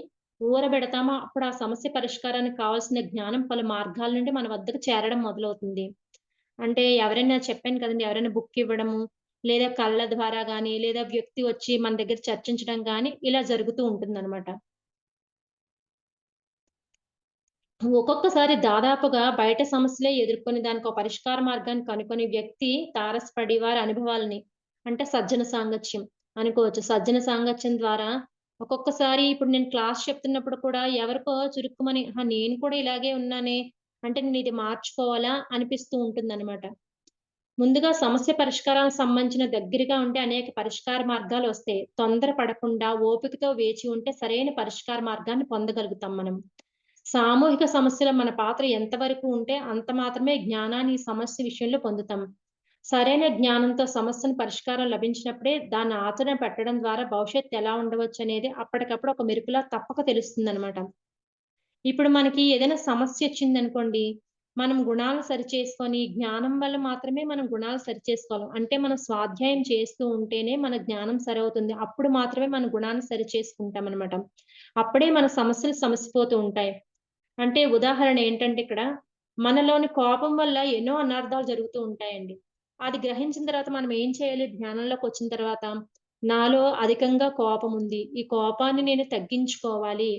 ఊరబెడతామో, అప్పుడు ఆ సమస్య పరిష్కారానికి కావాల్సిన జ్ఞానం పలు మార్గాల నుండి మన వద్దకు చేరడం మొదలవుతుంది. అంటే ఎవరైనా చెప్పాను కదండీ! ఎవరైనా బుక్ ఇవ్వడము, లేదా కళ్ళ ద్వారా గాని, లేదా వ్యక్తి వచ్చి మన దగ్గర చర్చించడం గాని, ఇలా జరుగుతూ ఉంటుందనమాట. ఒక్కొక్కసారి దాదాపుగా బయట సమస్యలే ఎదుర్కొని దానికో పరిష్కార మార్గాన్ని కనుగొని వ్యక్తి తారసపడి వారి అనుభవాలని అంటే సజ్జన సాంగత్యం అనుకోవచ్చు. సజ్జన సాంగత్యం ద్వారా ఒక్కొక్కసారి ఇప్పుడు నేను క్లాస్ చెప్తున్నప్పుడు కూడా ఎవరికో చురుక్కుమని ఆహా! నేను కూడా ఇలాగే ఉన్నానే, అంటే నేనిది మార్చుకోవాలా అనిపిస్తూ ఉంటుందనమాట. ముందుగా సమస్య పరిష్కారానికి సంబంధించిన దగ్గరగా ఉంటే అనేక పరిష్కార మార్గాలొస్తాయి. తొందర పడకుండా ఓపికతో వేచి ఉంటే సరైన పరిష్కార మార్గాన్ని పొందగలుగుతాం మనం. సామూహిక సమస్యలో మన పాత్ర ఎంతవరకు ఉంటే అంత మాత్రమే జ్ఞానాన్ని ఈ సమస్య విషయంలో పొందుతాం. సరైన జ్ఞానంతో సమస్యను పరిష్కారం లభించినప్పుడే దాన్ని ఆచరణ పెట్టడం ద్వారా భవిష్యత్తు ఎలా ఉండవచ్చనేది అప్పటికప్పుడు ఒక మెరుపులా తప్పక తెలుస్తుందనమాట. ఇప్పుడు మనకి ఏదైనా సమస్యొచ్చిందనుకోండి, మనం గుణాలు సరిచేసుకొని, జ్ఞానం వల్ల మాత్రమే మనం గుణాలు సరిచేసుకోగలం. అంటే మనం స్వాధ్యాయం చేస్తూ ఉంటేనే మన జ్ఞానం సరవుతుంది. అప్పుడు మాత్రమే మన గుణాన్ని సరిచేసుకుంటామనమాట. అప్పుడే మన సమస్యలు సమసిపోతూ ఉంటాయి. అంటే ఉదాహరణ ఏంటంటే ఇక్కడ, మనలోని కోపం వల్ల ఎన్నో అనర్థాలు జరుగుతూ ఉంటాయండి. అది గ్రహించిన తర్వాత మనం ఏం చేయాలి జ్ఞానంలోకొచ్చిన తర్వాత, నాలో అధికంగా కోపముంది. ఈ కోపాన్ని నేను తగ్గించుకోవాలి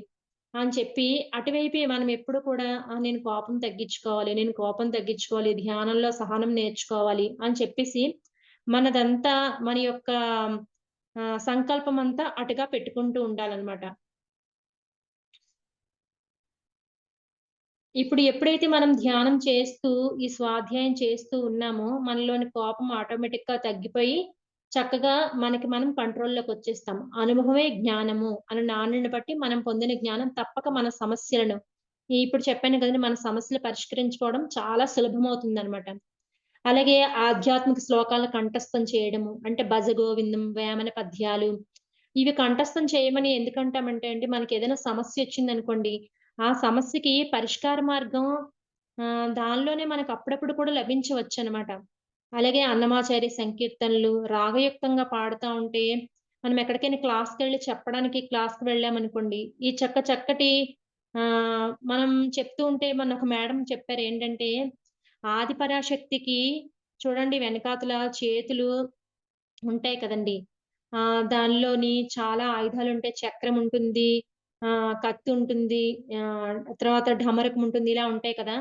అని చెప్పి అటువైపే మనం ఎప్పుడు కూడా నేను కోపం తగ్గించుకోవాలి, ధ్యానంలో సహనం నేర్చుకోవాలి అని చెప్పేసి మనదంతా మన యొక్క సంకల్పమంతా అటుగా పెట్టుకుంటూ ఉండాలనమాట. ఇప్పుడు ఎప్పుడైతే మనం ధ్యానం చేస్తూ, ఈ స్వాధ్యాయం చేస్తూ ఉన్నామో, మనలోని కోపం ఆటోమేటిక్‌గా తగ్గిపోయి, చక్కగా మనకి మనం కంట్రోల్‌లోకొచ్చేస్తాం. అనుభవమే జ్ఞానము అన్న నానుడిని బట్టి మనం పొందిన జ్ఞానం తప్పక మన సమస్యలను ఇప్పుడు చెప్పాను కదండీ! మన సమస్యలు పరిష్కరించుకోవడం చాలా సులభమవుతుందనమాట. అలాగే ఆధ్యాత్మిక శ్లోకాలను కంఠస్థం చేయడము. అంటే భజ గోవిందం, వేమన పద్యాలు ఇవి కంఠస్థం చేయమని ఎందుకంటామంటే అండి, మనకేదైనా సమస్యొచ్చిందనుకోండి, ఆ సమస్యకి పరిష్కార మార్గం దానిలోనే మనకు అప్పుడప్పుడు కూడా లభించవచ్చనమాట. అలాగే అన్నమాచార్య సంకీర్తనలు రాగయుక్తంగా పాడుతా ఉంటే, మనం ఎక్కడికైనా క్లాస్‌కెళ్ళి చెప్పడానికి క్లాస్‌కి వెళ్ళామనుకోండి, ఈ చక్కటి మనం చెప్తూ ఉంటే మొన్న ఒక మేడం చెప్పారేంటంటే, ఆదిపరాశక్తికి చూడండి వెనకాతల చేతులు ఉంటాయి కదండీ! దానిలోని చాలా ఆయుధాలుంటాయి. చక్రం ఉంటుంది, కత్తుంటుంది, తర్వాత ఢమరకం ఉంటుంది. ఇలా ఉంటాయి కదా!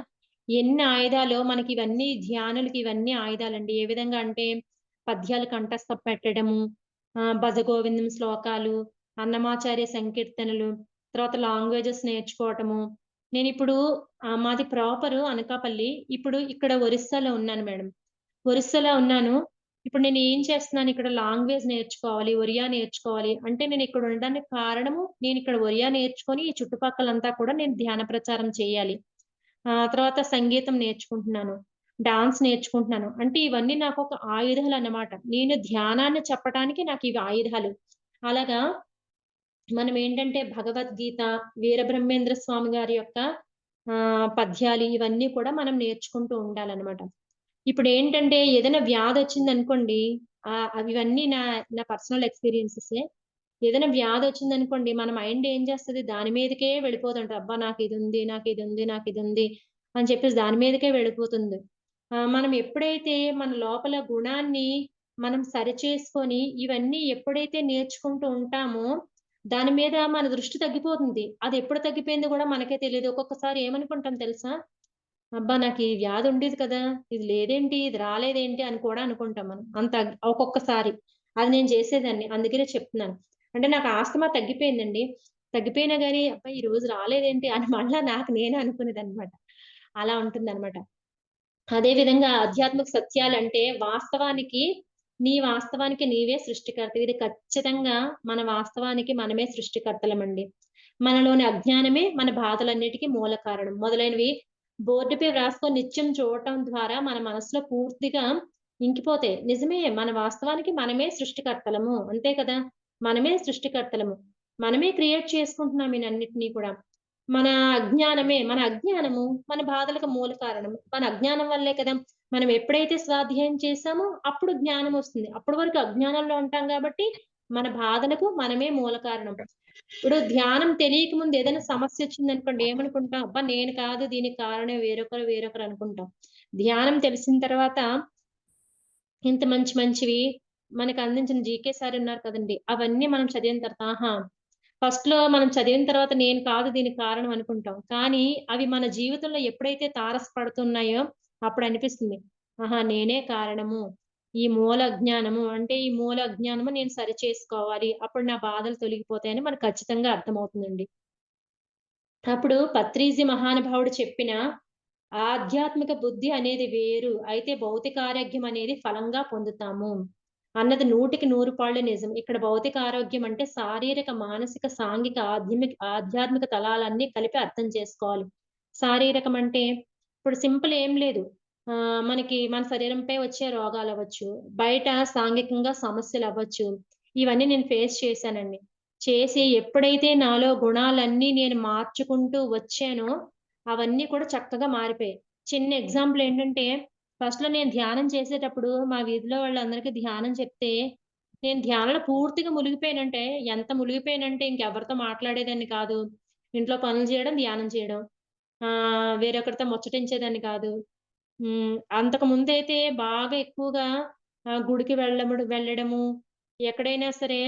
ఎన్ని ఆయుధాలో మనకివన్నీ ధ్యానులకి ఇవన్నీ ఆయుధాలండి. ఏ విధంగా అంటే పద్యాలు కంఠస్థ పెట్టడము, భజగోవిందం శ్లోకాలు, అన్నమాచార్య సంకీర్తనలు, తర్వాత లాంగ్వేజెస్ నేర్చుకోవటము. నేనిప్పుడు మాది ప్రాపరు అనకాపల్లి. ఇప్పుడు ఇక్కడ ఒరిస్సాలో ఉన్నాను మేడం. ఒరిస్సాలో ఉన్నాను. ఇప్పుడు నేనేం చేస్తున్నాను ఇక్కడ లాంగ్వేజ్ నేర్చుకోవాలి, ఒరియా నేర్చుకోవాలి. అంటే నేనిక్కడ ఉండడానికి కారణము, నేనిక్కడ ఒరియా నేర్చుకొని ఈ చుట్టుపక్కలంతా కూడా నేను ధ్యాన ప్రచారం చేయాలి. తర్వాత సంగీతం నేర్చుకుంటున్నాను. డాన్స్ నేర్చుకుంటున్నాను. అంటే ఇవన్నీ నాకొక ఆయుధాలన్నమాట. నేను ధ్యానాన్ని చెప్పటానికి నాకివి ఆయుధాలు. అలాగా మనమేంటంటే భగవద్గీత, వీరబ్రహ్మేంద్ర స్వామి గారి యొక్క పద్యాలు ఇవన్నీ కూడా మనం నేర్చుకుంటూ ఉండాలన్నమాట. ఇప్పుడేంటంటే ఏదైనా వ్యాధొచ్చిందనుకోండి, ఇవన్నీ నా నా పర్సనల్ ఎక్స్‌పీరియన్సెసే. ఏదైనా వ్యాధొచ్చిందనుకోండి, మన మైండ్ ఏం చేస్తది దాని మీదకే వెళ్ళిపోతుంటది. అబ్బా! నాకిదుంది, నాకిదుంది, నాకిదుంది అని చెప్పేసి దాని మీదకే వెళ్ళిపోతుంది. మనం ఎప్పుడైతే మన లోపల గుణాన్ని మనం సరిచేసుకొని, ఇవన్నీ ఎప్పుడైతే నేర్చుకుంటూ ఉంటామో, దాని మీద మన దృష్టి తగ్గిపోతుంది. అదెప్పుడు తగ్గిపోయిందో గూడా మనకే తెలీదు. ఒక్కొక్కసారి ఏమనుకుంటాం తెలుసా? అబ్బా! నాకీ వ్యాధుండేది కదా! ఇది లేదేంటి? ఇది రాలేదేంటి? అని కూడా అనుకుంటాం మనం. ఒక్కొక్కసారి. అది నేను చేసేదాన్ని. అందుకనే చెప్తున్నాను. అంటే నాకు ఆస్తమా తగ్గిపోయిందండి. తగ్గిపోయినా గాని అబ్బా! ఈరోజు రాలేదేంటి? అని మళ్ళా నాకు నేనే అనుకునేదనమాట. అలా ఉంటుందనమాట. అదే విధంగా ఆధ్యాత్మిక సత్యాలంటే వాస్తవానికి నీవే సృష్టికర్తవి. ఇది ఖచ్చితంగా మన వాస్తవానికి మనమే సృష్టికర్తలమండి. మనలోని అజ్ఞానమే మన బాధలన్నిటికి మూల కారణం. మొదలైనవి బోర్డుపై వ్రాసుకొని నిత్యం చూడటం ద్వారా మన మనసులో పూర్తిగా ఇంకిపోతాయి. నిజమే మన వాస్తవానికి మనమే సృష్టికర్తలము. అంతే కదా! మనమే సృష్టికర్తలము. మనమే క్రియేట్ చేసుకుంటున్నాం ఈనన్నిటిని కూడా. మన అజ్ఞానము మన బాధలకు మూల కారణం. మన అజ్ఞానం వల్లే కదా! మనం ఎప్పుడైతే స్వాధ్యాయం చేశామో అప్పుడు జ్ఞానమొస్తుంది. అప్పటి వరకు అజ్ఞానంలో ఉంటాం గాబట్టి, మన బాధలకు మనమే మూల కారణం. ఇప్పుడు ధ్యానం తెలియక ముందు ఏదైనా సమస్యొచ్చిందనుకోండి ఏమనుకుంటాం? అబ్బా! నేను కాదు దీనికి కారణం వేరొకరు అనుకుంటాం. ధ్యానం తెలిసిన తర్వాత ఇంత మంచివి మనకందించిన జీకే సార్ ఉన్నారు కదండీ! అవన్నీ మనం చదివిన తర్వాత ఫస్ట్‌లో మనం చదివిన తర్వాత నేను కాదు దీనికి కారణం అనుకుంటాం. కానీ అవి మన జీవితంలో ఎప్పుడైతే తారసపడుతున్నాయో అప్పుడనిపిస్తుంది. నేనే కారణము. ఈ మూల అజ్ఞానము నేను సరిచేసుకోవాలి. అప్పుడు నా బాధలు తొలగిపోతాయని మనకు ఖచ్చితంగా అర్థమవుతుందండి. అప్పుడు పత్రిజీ మహానుభావుడు చెప్పిన ఆధ్యాత్మిక బుద్ధి అనేది వేరు. అయితే భౌతికారోగ్యం అనేది ఫలంగా పొందుతాము. అన్నది 100కి 100 నిజం. ఇక్కడ భౌతిక ఆరోగ్యం అంటే శారీరక, మానసిక, సాంఘిక, ఆధ్యాత్మిక తలాలన్నీ కలిపి అర్థం చేసుకోవాలి. శారీరకం అంటే ఇప్పుడు సింపుల్ ఏం లేదు. మనకి మన శరీరంపై వచ్చే రోగాలవ్వచ్చు, బయట సాంఘికంగా సమస్యలవ్వచ్చు. ఇవన్నీ నేను ఫేస్ చేశానండి. చేసి ఎప్పుడైతే నాలో గుణాలన్నీ నేను మార్చుకుంటూ వచ్చానో, అవన్నీ కూడా చక్కగా మారిపోయాయి. చిన్న ఎగ్జాంపుల్ ఏంటంటే, ఫస్ట్‌లో నేను ధ్యానం చేసేటప్పుడు మా వీధిలో వాళ్ళందరికీ ధ్యానం చెప్తే, నేను ధ్యానంలో పూర్తిగా మునిగిపోయానంటే, ఎంత మునిగిపోయానంటే ఇంకెవరితో మాట్లాడేదాన్ని కాదు. ఇంట్లో పనులు చేయడం, ధ్యానం చేయడం. వేరొకరితో ముచ్చటించేదాన్ని కాదు. అంతకుముందైతే బాగా ఎక్కువగా గుడికి వెళ్ళడము, ఎక్కడైనా సరే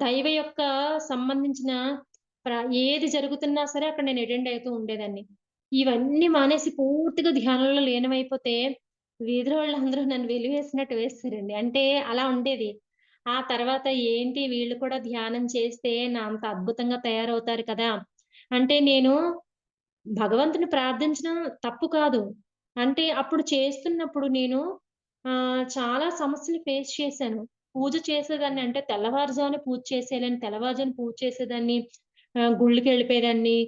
దైవ యొక్క సంబంధించిన ప్ర ఏది జరుగుతున్నా సరే అక్కడ నేను అటెండ్ అవుతూ ఉండేదాన్ని. ఇవన్నీ మానేసి పూర్తిగా ధ్యానంలో లీనమైపోతే వీధిలో వాళ్ళందరూ నన్ను వెలివేసినట్టు వేసేసారండి. అంటే అలా ఉండేది. ఆ తర్వాత ఏంటి వీళ్ళు కూడా ధ్యానం చేస్తే నా అంత అద్భుతంగా తయారవుతారు కదా! అంటే నేను భగవంతుని ప్రార్థించడం తప్పు కాదు. అంటే అప్పుడు చేస్తున్నప్పుడు నేను చాలా సమస్యలు ఫేస్ చేశాను. పూజ చేసేదాన్ని అంటే తెల్లవారుజామున పూజ చేసేయాలని తెల్లవారుజామున పూజ చేసేదాన్ని. గుళ్ళకెళ్ళిపోయేదాన్ని.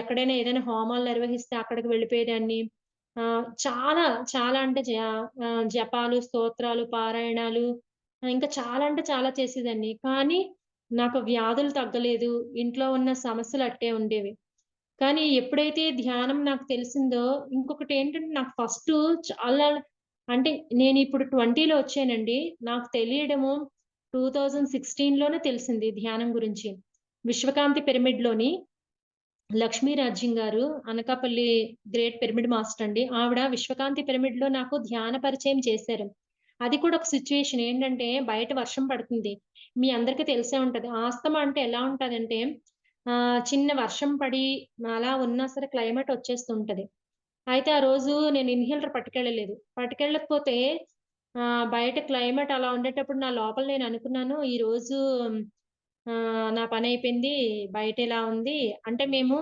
ఎక్కడైనా ఏదైనా హోమాలు నిర్వహిస్తే అక్కడికి వెళ్ళిపోయేదాన్ని. చాలా, చాలా అంటే జపాలు, స్తోత్రాలు, పారాయణాలు ఇంకా చాలా అంటే చాలా చేసేదాన్ని. కానీ నాకు వ్యాధులు తగ్గలేదు. ఇంట్లో ఉన్న సమస్యలు అట్టే ఉండేవి. కానీ ఎప్పుడైతే ధ్యానం నాకు తెలిసిందో ఇంకొకటేంటంటే నాకు ఫస్టు చాలా అంటే నేనిప్పుడు 20లో వచ్చానండి. నాకు తెలియడము 2016లోనే తెలిసింది ధ్యానం గురించి. విశ్వకాంతి పిరమిడ్‌లోని లక్ష్మీ రాజ్యం గారు అనకాపల్లి గ్రేట్ పిరమిడ్ మాస్టర్ అండి. ఆవిడ విశ్వకాంతి పిరమిడ్‌లో నాకు ధ్యాన పరిచయం చేశారు. అది కూడా ఒక సిట్యుయేషన్ ఏంటంటే బయట వర్షం పడుతుంది. మీ అందరికీ తెలిసే ఉంటది. ఆస్తమా అంటే ఎలా ఉంటదంటే చిన్న వర్షం పడి అలా ఉన్నా సరే క్లైమేట్ వచ్చేస్తుంటది. అయితే ఆ రోజు నేను ఇన్‌హేలర్ పట్టుకెళ్ళలేదు. పట్టుకెళ్ళకపోతే బయట క్లైమేట్ అలా ఉండేటప్పుడు నా లోపల నేను అనుకున్నాను ఈరోజు నా పనయిపోయింది. బయటెలా ఉంది అంటే మేము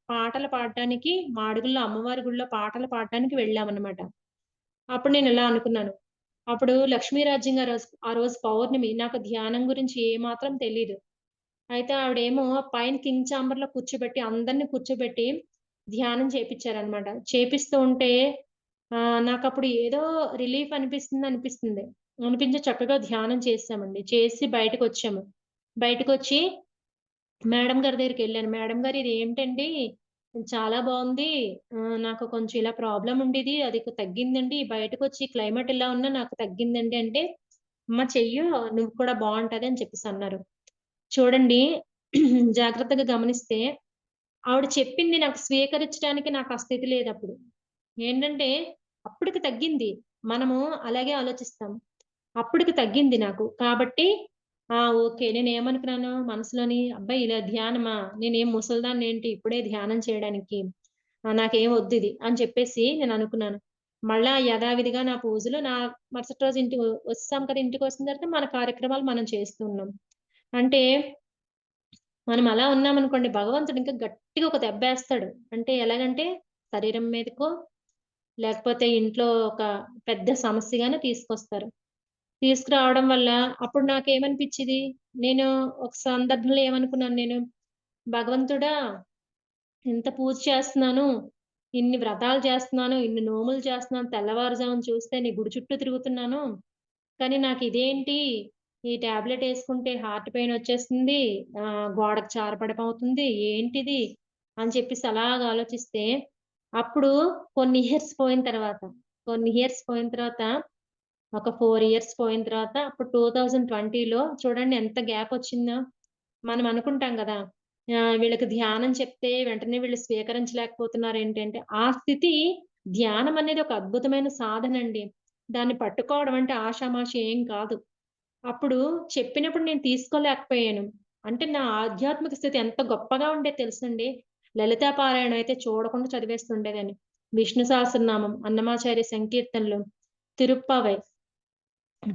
పాటలు పాడడానికి మాడుగుల్లో అమ్మవారి గుడిలో పాటలు పాడడానికి వెళ్ళామన్నమాట. అప్పుడు నేనిలా అనుకున్నాను. అప్పుడు లక్ష్మీరాజ్యం గారు ఆ రోజు పౌర్ణమి. నాకు ధ్యానం గురించి ఏమాత్రం తెలీదు. అయితే ఆవిడేమో పైన కింగ్ చాంబర్‌లో కూర్చోబెట్టి అందరిని కూర్చోబెట్టి ధ్యానం చేపిచ్చారన్నమాట. చేపిస్తూ ఉంటే నాకప్పుడు ఏదో రిలీఫ్ అనిపిస్తుంది. అనిపించి చక్కగా ధ్యానం చేశామండి. చేసి బయటకొచ్చాము. బయటకొచ్చి మేడం గారి దగ్గరికెళ్ళాను. మేడం గారు ఇదేంటండి చాలా బావుంది. నాకు కొంచెం ఇలా ప్రాబ్లమ్ ఉండేది. అది తగ్గిందండి. బయటకొచ్చి క్లైమేట్ ఇలా ఉన్నా నాకు తగ్గిందండి అంటే, "అమ్మ చెయ్యు నువ్వు కూడా బావుంటది" అని చెప్పేసన్నారు. చూడండి జాగ్రత్తగా గమనిస్తే ఆవిడ చెప్పింది నాకు స్వీకరించడానికి నాకు ఆ స్థితి లేదప్పుడు. ఏంటంటే అప్పటికి తగ్గింది. మనము అలాగే ఆలోచిస్తాం. అప్పటికి తగ్గింది నాకు. కాబట్టి ఓకే. నేనేమనుకున్నాను మనసులోని అబ్బా! ఇలా ధ్యానమా? నేనేం ముసలిదాన్నేంటి ఇప్పుడే ధ్యానం చేయడానికి. నాకేం వద్దిది అని చెప్పేసి నేననుకున్నాను. మళ్ళా యథావిధిగా నా పూజలు మరుసటి రోజు వచ్చేసాం కదా! ఇంటికొచ్చిన తర్వాత మన కార్యక్రమాలు మనం చేస్తూ ఉన్నాం. అంటే మనం అలా ఉన్నామనుకోండి భగవంతుడు ఇంకా గట్టిగా ఒక దెబ్బేస్తాడు. అంటే ఎలాగంటే శరీరం మీదకో, లేకపోతే ఇంట్లో ఒక పెద్ద సమస్యగానో తీసుకొస్తారు. తీసుకురావడం వల్ల అప్పుడు నాకేమనిపిచ్చిది, నేను ఒక సందర్భంలో ఏమనుకున్నాను నేను, భగవంతుడా ఇంత పూజ చేస్తున్నాను, ఇన్ని వ్రతాలు చేస్తున్నాను, ఇన్ని నోములు చేస్తున్నాను, తెల్లవారుజామున చూస్తే నీ గుడి చుట్టూ తిరుగుతున్నాను. కానీ నాకిదేంటి, ఈ టాబ్లెట్ యేసుకుంటే హార్ట్ పెయినొచ్చేస్తుంది. గోడకి జారపడమవుతుంది. ఏంటిది? అని చెప్పేసి అలాగా ఆలోచిస్తే, అప్పుడు కొన్ని ఇయర్స్ పోయిన తర్వాత, కొన్ని ఇయర్స్ పోయిన తర్వాత ఒక 4 ఇయర్స్ పోయిన తర్వాత అప్పుడు 2020లో చూడండి ఎంత గ్యాపొచ్చిందో. మనం అనుకుంటాం గదా! వీళ్ళకి ధ్యానం చెప్తే వెంటనే వీళ్ళు స్వీకరించలేకపోతున్నారేంటి అంటే, ఆ స్థితి ధ్యానం అనేది ఒక అద్భుతమైన సాధనండి. దాన్ని పట్టుకోవడం అంటే ఆషామాషీ ఏం కాదు. అప్పుడు చెప్పినప్పుడు నేను తీసుకోలేకపోయాను. అంటే నా ఆధ్యాత్మిక స్థితి ఎంత గొప్పగా ఉండేది తెలుసండి. లలితా పారాయణం అయితే చూడకుండా చదివేస్తుండేదాన్ని. విష్ణు సహస్రనామం, అన్నమాచార్య సంకీర్తనలు, తిరుప్పావై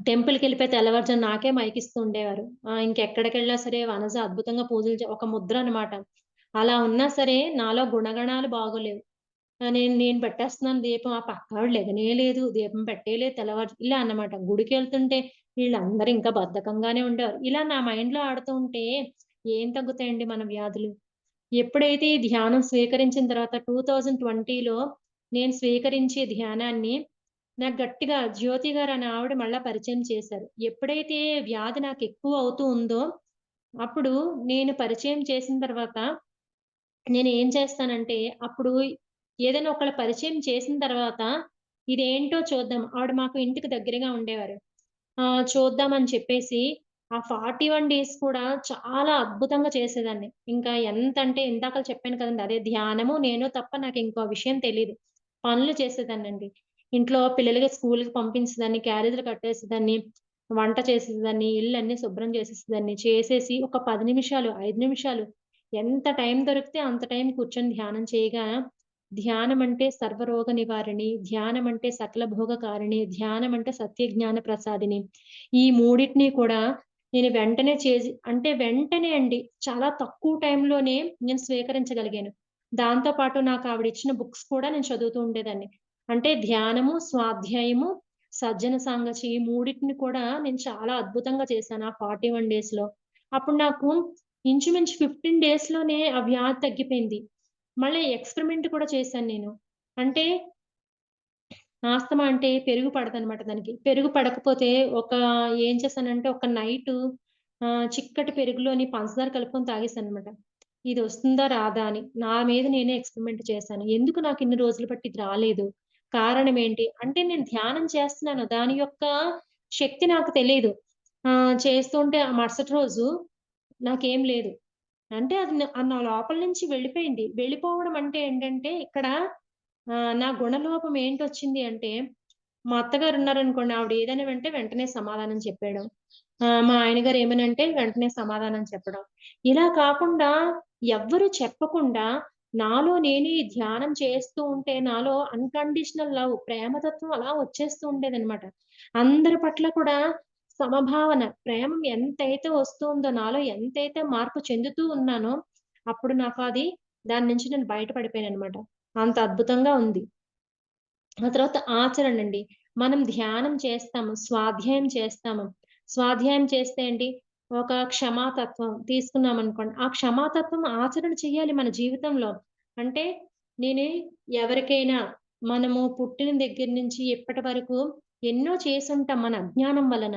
టెంపుల్‌కెళ్ళిపోయి తెల్లవారుజామున నాకే మైకిస్తూ ఉండేవారు. ఇంకెక్కడికెళ్ళినా సరే వనజ అద్భుతంగా పూజలు ఒక ముద్ర అన్నమాట. అలా ఉన్నా సరే నాలో గుణగణాలు బాగోలేవు. నేను నేను పెట్టేస్తున్నాను దీపం. ఆ పక్కావిడ లెగనే లేదు. దీపం పెట్టేయలేదు ఇలా అన్నమాట. గుడికెళ్తుంటే వీళ్ళందరూ ఇంకా బద్ధకంగానే ఉండేవారు. ఇలా నా మైండ్‌లో ఆడుతూ ఉంటే ఏం తగ్గుతాయండి మన వ్యాధులు. ఎప్పుడైతే ఈ ధ్యానం స్వీకరించిన తర్వాత 2020లో నేను స్వీకరించే ధ్యానాన్ని నాకు గట్టిగా జ్యోతి గారనే ఆవిడ మళ్ళా పరిచయం చేశారు. ఎప్పుడైతే వ్యాధి నాకెక్కువ అవుతూ ఉందో, అప్పుడు నేను పరిచయం చేసిన తర్వాత నేనేం చేస్తానంటే, అప్పుడు ఏదైనా ఒకళ్ళ పరిచయం చేసిన తర్వాత, ఇదేంటో చూద్దాం. ఆవిడ మాకు ఇంటికి దగ్గరగా ఉండేవారు. చూద్దామని చెప్పేసి, ఆ 41 డేస్ కూడా చాలా అద్భుతంగా చేసేదాన్ని. ఇంకా ఎంతంటే ఇందాకల చెప్పాను కదండీ! అదే ధ్యానము, నేను తప్ప నాకింకో విషయం తెలీదు. పనులు చేసేదాన్నండి. ఇంట్లో పిల్లలకి స్కూలుకి పంపించేదాన్ని, క్యారేజీలు కట్టేసేదాన్ని, వంట చేసేసేదాన్ని, ఇల్లన్నీ శుభ్రం చేసేసేదాన్ని. చేసేసి ఒక 10 నిమిషాలు, 5 నిమిషాలు ఎంత టైం దొరికితే అంత టైం కూర్చొని ధ్యానం చేయగా, ధ్యానమంటే సర్వరోగ నివారిణి, ధ్యానమంటే సకల భోగకారిణి, ధ్యానమంటే సత్యజ్ఞాన ప్రసాదిని. ఈ మూడిటిని కూడా నేను వెంటనే అంటే వెంటనే అండి. చాలా తక్కువ టైంలోనే నేను స్వీకరించగలిగాను. దాంతో పాటు నాకు ఆవిడిచ్చిన బుక్స్ కూడా నేను చదువుతూ ఉండేదాన్ని. అంటే ధ్యానము, స్వాధ్యాయము, సజ్జన సాంగత్యం ఈ మూడిటిని కూడా నేను చాలా అద్భుతంగా చేశాను ఆ 41 డేస్‌లో. అప్పుడు నాకు ఇంచుమించు 15 డేస్‌లోనే ఆ వ్యాధి తగ్గిపోయింది. మళ్ళీ ఎక్స్‌పెరిమెంట్ కూడా చేశాను నేను. అంటే ఆస్తమా అంటే పెరుగు పడదనమాట దానికి. పెరుగు పడకపోతే ఒక ఏం చేశానంటే ఒక నైటు చిక్కటి పెరుగులోని పంచదార కలుపుకొని తాగేసాననమాట. ఇది వస్తుందా? రాదా? అని. నా మీద నేనే ఎక్స్‌పెరిమెంట్ చేశాను. ఎందుకు నాకు ఇన్ని రోజులు బట్టి ఇది రాలేదు? కారణం ఏంటి? అంటే నేను ధ్యానం చేస్తున్నాను. దాని యొక్క శక్తి నాకు తెలీదు. చేస్తుంటే ఆ మరుసటి రోజు నాకేం లేదు. అంటే అది నా లోపల నుంచి వెళ్ళిపోయింది. వెళ్ళిపోవడం అంటే ఏంటంటే ఇక్కడ నా గుణలోపం ఏంటొచ్చింది అంటే, మా అత్తగారున్నారనుకోండి ఆవిడ ఏదైనా వెంటనే సమాధానం చెప్పేయడం. మా ఆయన గారు ఏమనంటే వెంటనే సమాధానం చెప్పడం. ఇలా కాకుండా ఎవ్వరు చెప్పకుండా నాలో నేనే ధ్యానం చేస్తూ ఉంటే నాలో అన్‌కండీషనల్ లవ్ ప్రేమతత్వం అలా వచ్చేస్తూ ఉండేదనమాట. అందరి పట్ల కూడా సమభావన, ప్రేమ ఎంతైతే వస్తుందో నాలో ఎంతైతే మార్పు చెందుతూ ఉన్నానో, అప్పుడు నాకు అది దాని నుంచి నేను బయట పడిపోయాననమాట. అంత అద్భుతంగా ఉంది. ఆ తర్వాత ఆచరణండి. మనం ధ్యానం చేస్తాము, స్వాధ్యాయం చేస్తాము. స్వాధ్యాయం చేస్తే ఏంటి? ఒక క్షమాతత్వం తీసుకున్నామనుకోండి. ఆ క్షమాతత్వం ఆచరణ చేయాలి మన జీవితంలో. అంటే నేను ఎవరికైనా మనము పుట్టిన దగ్గర నుంచి ఇప్పటి వరకు ఎన్నో చేసుంటాం మన అజ్ఞానం వలన.